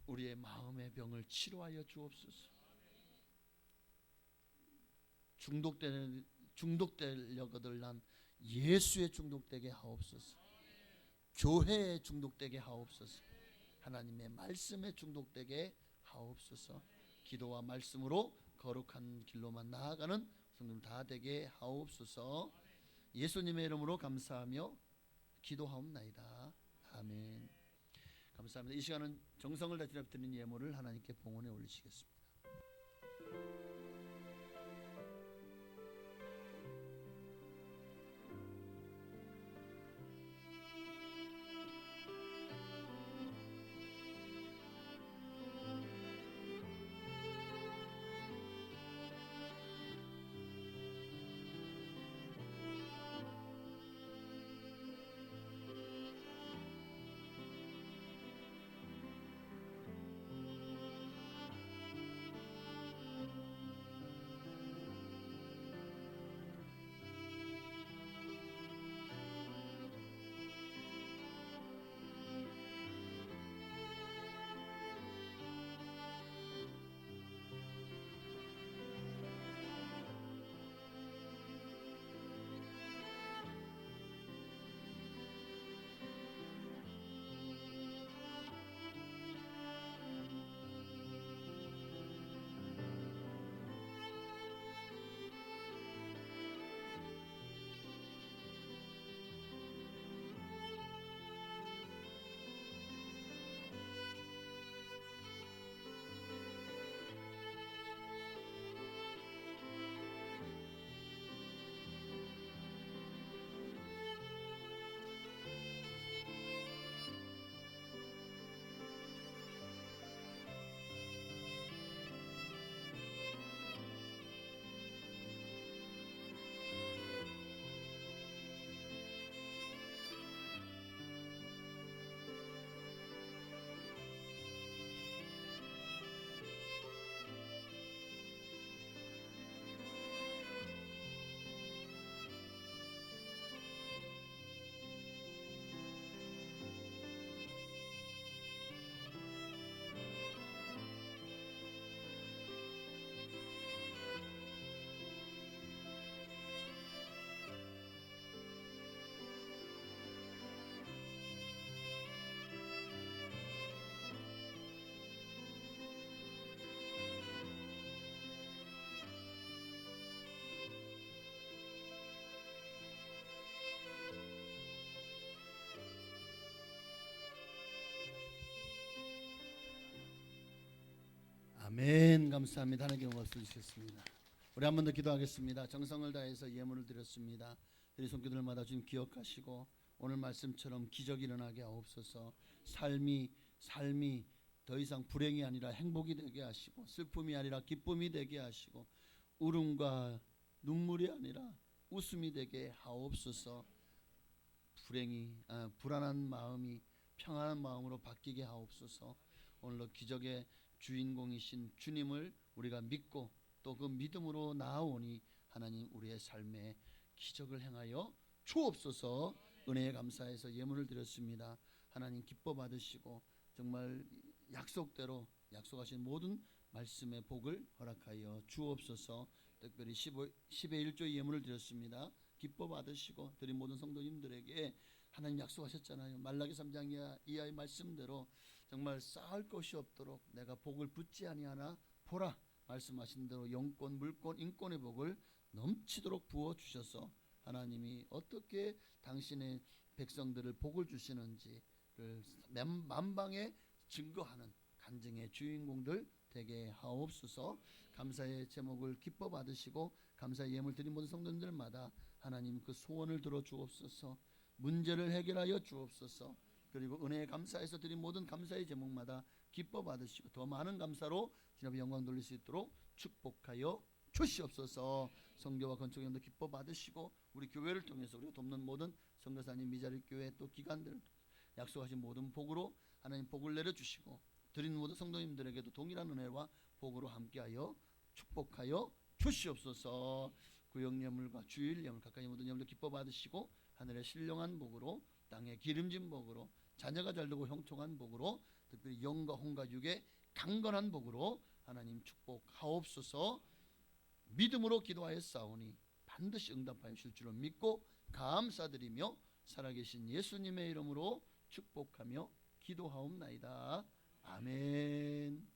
우리의 마음의 병을 치료하여 주옵소서. 중독되려거들 난 예수에 중독되게 하옵소서. 교회에 중독되게 하옵소서. 하나님의 말씀에 중독되게 하옵소서. 기도와 말씀으로 거룩한 길로만 나아가는 성도들 다 되게 하옵소서. 예수님의 이름으로 감사하며 기도하옵나이다. 아멘. 감사합니다. 이 시간은 정성을 다해 드리는 예물을 하나님께 봉헌에 올리시겠습니다. 아멘. 감사합니다. 하나님께 박수 주셨습니다. 우리 한 번 더 기도하겠습니다. 정성을 다해서 예물을 드렸습니다. 우리 손길들마다 주님 기억하시고 오늘 말씀처럼 기적이 일어나게 하옵소서. 삶이 더 이상 불행이 아니라 행복이 되게 하시고, 슬픔이 아니라 기쁨이 되게 하시고, 울음과 눈물이 아니라 웃음이 되게 하옵소서. 불안한 마음이 평안한 마음으로 바뀌게 하옵소서. 오늘도 기적의 주인공이신 주님을 우리가 믿고 또 그 믿음으로 나아오니 하나님 우리의 삶에 기적을 행하여 주옵소서. 은혜에 감사해서 예물을 드렸습니다. 하나님 기뻐 받으시고 정말 약속대로 약속하신 모든 말씀의 복을 허락하여 주옵소서. 특별히 10의 1조 예물을 드렸습니다. 기뻐 받으시고 드린 모든 성도님들에게 하나님 약속하셨잖아요. 말라기 3장 이하의 말씀대로 정말 쌓을 것이 없도록 내가 복을 붓지 아니하나 보라 말씀하신 대로 영권, 물권, 인권의 복을 넘치도록 부어 주셔서 하나님이 어떻게 당신의 백성들을 복을 주시는지를 만방에 증거하는 간증의 주인공들 되게 하옵소서. 감사의 제목을 기뻐 받으시고 감사의 예물 드린 모든 성도님들마다 하나님 그 소원을 들어 주옵소서. 문제를 해결하여 주옵소서. 그리고 은혜에 감사해서 드린 모든 감사의 제목마다 기뻐 받으시고 더 많은 감사로 주님 영광 돌릴 수 있도록 축복하여 주시옵소서. 성교와 건축연도 기뻐 받으시고 우리 교회를 통해서 우리가 돕는 모든 선교사님, 미자립 교회 또 기관들 약속하신 모든 복으로 하나님 복을 내려주시고 드린 모든 성도님들에게도 동일한 은혜와 복으로 함께하여 축복하여 주시옵소서. 구역 예물과 주일 예물 가까이 모든 예물도 기뻐 받으시고 하늘의 신령한 복으로, 땅의 기름진 복으로, 자녀가 잘되고 형통한 복으로, 특별히 영과 혼과 육의 강건한 복으로 하나님 축복하옵소서. 믿음으로 기도하였사오니 반드시 응답하여 주실 줄로 믿고 감사드리며 살아계신 예수님의 이름으로 축복하며 기도하옵나이다. 아멘.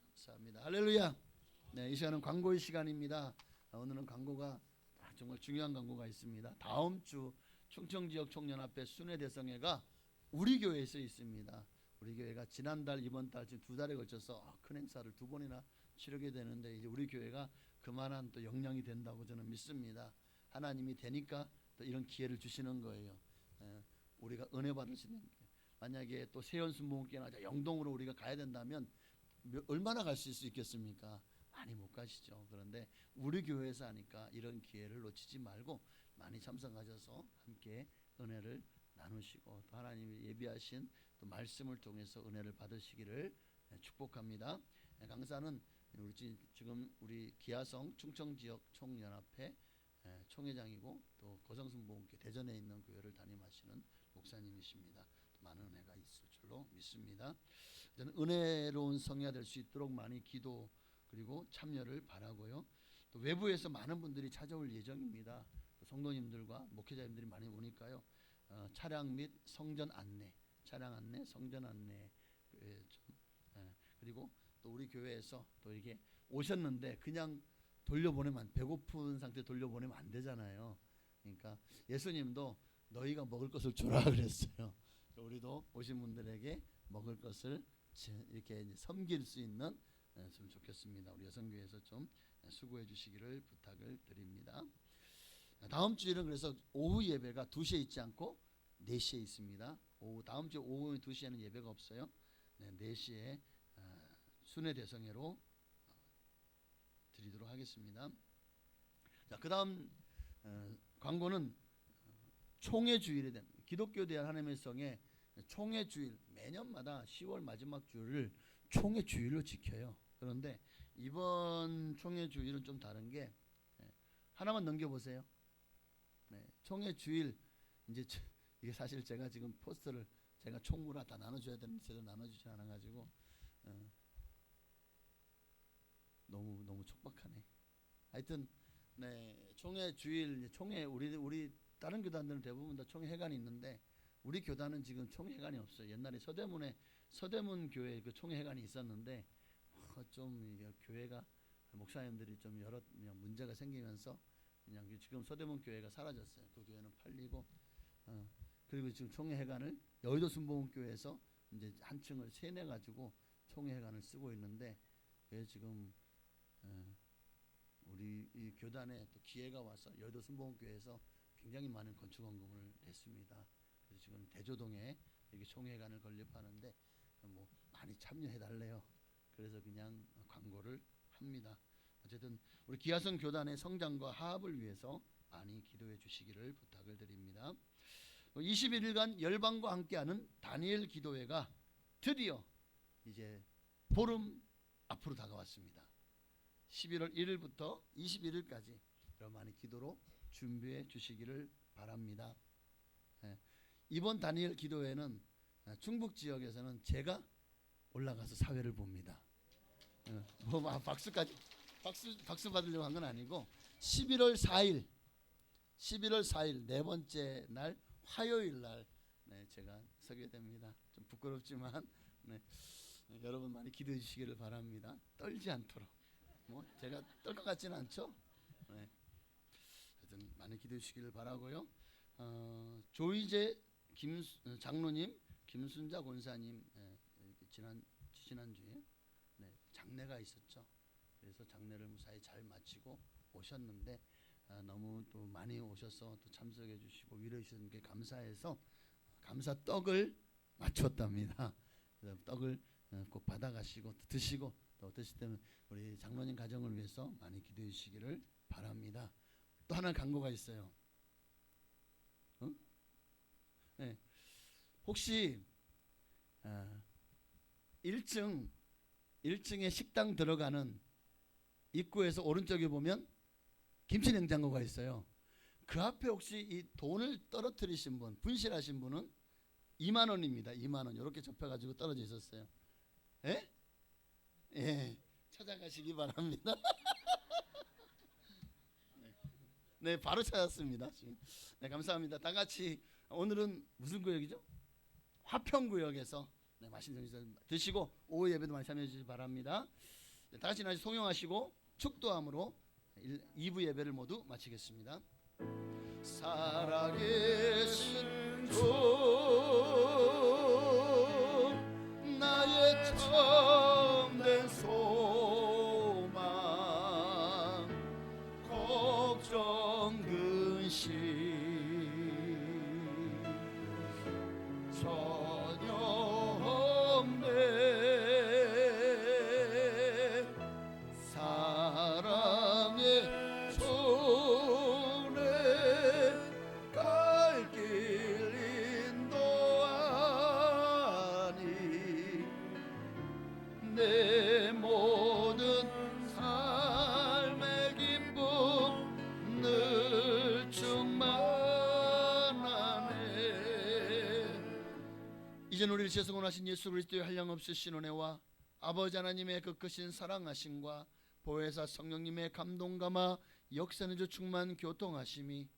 감사합니다. 할렐루야. 네, 이 시간은 광고의 시간입니다. 오늘은 광고가 정말 중요한 광고가 있습니다. 다음 주 충청지역 총연합회 순회대성회가 우리 교회에서 있습니다. 우리 교회가 지난달 이번달 지금 2달에 걸쳐서 큰 행사를 2번이나 치르게 되는데, 이제 우리 교회가 그만한 또 역량이 된다고 저는 믿습니다. 하나님이 되니까 또 이런 기회를 주시는 거예요. 우리가 은혜 받으시는 게, 만약에 또 세연순복음교회나 영동으로 우리가 가야 된다면 얼마나 갈 수 있겠습니까? 많이 못 가시죠. 그런데 우리 교회에서 하니까 이런 기회를 놓치지 말고 많이 참석하셔서 함께 은혜를 나누시고 또 하나님이 예비하신 또 말씀을 통해서 은혜를 받으시기를 축복합니다. 강사는 지금 우리 기아성 충청지역 총연합회 총회장이고 또 거성순복음교회 대전에 있는 교회를 담임하시는 목사님이십니다. 많은 은혜가 있을 줄로 믿습니다. 저는 은혜로운 성회가 될 수 있도록 많이 기도 그리고 참여를 바라고요. 또 외부에서 많은 분들이 찾아올 예정입니다. 성도님들과 목회자님들이 많이 오니까요. 차량 및 성전 안내, 차량 안내, 성전 안내 그리고 또 우리 교회에서 또 이게 오셨는데 그냥 돌려보내면 배고픈 상태 돌려보내면 안 되잖아요. 그러니까 예수님도 너희가 먹을 것을 주라 그랬어요. 우리도 오신 분들에게 먹을 것을 이렇게 섬길 수 있는 좀 좋겠습니다. 우리 여성교회에서 좀 수고해 주시기를 부탁을 드립니다. 다음 주일은 그래서 오후 예배가 2시에 있지 않고 4시에 있습니다. 다음 주 오후 2시에는 예배가 없어요. 4시에 순회대성회로 드리도록 하겠습니다. 자, 그 다음 광고는 총회주일에 됩니다. 기독교 대한 하나님의 성에 총회주일, 매년마다 10월 마지막 주를 총회주일로 지켜요. 그런데 이번 총회주일은 좀 다른 게, 하나만 넘겨보세요. 총회주일, 이제 이게 사실 제가 지금 포스터를 제가 총무라 다 나눠줘야 되는데 제대로 나눠주지 않아가지고 너무 촉박하네. 하여튼 총회주일, 총회 우리 다른 교단들은 대부분 다 총회회관이 있는데 우리 교단은 지금 총회회관이 없어요. 옛날에 서대문 교회 그 총회회관이 있었는데 좀 교회가 목사님들이 좀 여러 문제가 생기면서 그냥 지금 서대문 교회가 사라졌어요. 그 교회는 팔리고 그리고 지금 총회회관을 여의도 순복음교회에서 이제 한 층을 세내 가지고 총회회관을 쓰고 있는데, 그래서 지금 우리 이 교단에 또 기회가 와서 여의도 순복음교회에서 굉장히 많은 건축 헌금을 냈습니다. 그래서 지금 대조동에 이렇게 총회회관을 건립하는데 뭐 많이 참여해 달래요. 그래서 그냥 광고를 합니다. 어쨌든 우리 기아성 교단의 성장과 화합을 위해서 많이 기도해 주시기를 부탁을 드립니다. 21일간 열방과 함께하는 다니엘 기도회가 드디어 이제 보름 앞으로 다가왔습니다. 11월 1일부터 21일까지 여러분 많이 기도로 준비해 주시기를 바랍니다. 이번 다니엘 기도회는 충북 지역에서는 제가 올라가서 사회를 봅니다. 박수 받으려고 한 건 아니고 11월 4일 네 번째 날 화요일 날 제가 서게 됩니다. 좀 부끄럽지만 여러분 많이 기도해 주시기를 바랍니다. 떨지 않도록. 뭐 제가 떨 것 같지는 않죠? 하여튼 많이 기도해 주시기를 바라고요. 조이제 장로님, 김순자 권사님 지난주에 장례가 있었죠. 그래서 장례를 무사히 잘 마치고 오셨는데 너무 또 많이 오셔서 또 참석해 주시고 위로해 주시는 게 감사해서 감사 떡을 맞췄답니다. 그래서 떡을 꼭 받아가시고 드시고 또 드실 때는 우리 장로님 가정을 위해서 많이 기도해 주시기를 바랍니다. 또 하나 광고가 있어요. 혹시 1층에 식당 들어가는 입구에서 오른쪽에 보면 김치 냉장고가 있어요. 그 앞에 혹시 이 돈을 떨어뜨리신 분, 분실하신 분은 2만 원입니다. 2만 원 이렇게 접혀가지고 떨어져 있었어요. 예? 예, 찾아가시기 바랍니다. 네, 바로 찾았습니다. 네, 감사합니다. 다 같이 오늘은 무슨 구역이죠? 화평구역에서 네, 맛있는 음식 드시고 오후 예배도 많이 참여해 주시기 바랍니다. 네, 다 같이 다시 송영하시고 축도함으로 2부 예배를 모두 마치겠습니다. 살아계신 주 나의 참된 소망 걱정 근심 전혀 없네 사랑의 손에 갈 길 인도하니 내 모든 삶의 기쁨 늘 충만하네. 이젠 우리를 재성원하신 예수 그리스도의 한량없으신 은혜와 아버지 하나님의 그 크신 사랑하심과 보혜사 성령님의 감동감화 역사는 충만 교통하심이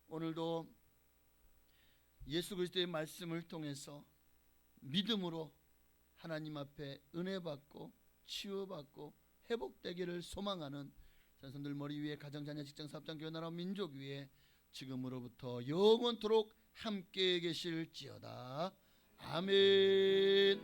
오늘도 예수 그리스도의 말씀을 통해서 믿음으로 하나님 앞에 은혜 받고 치유받고 회복되기를 소망하는 전선들 머리 위에 가정 자녀 직장 사업장 교회 나라 민족 위에 지금으로부터 영원토록 함께 계실지어다. 아멘.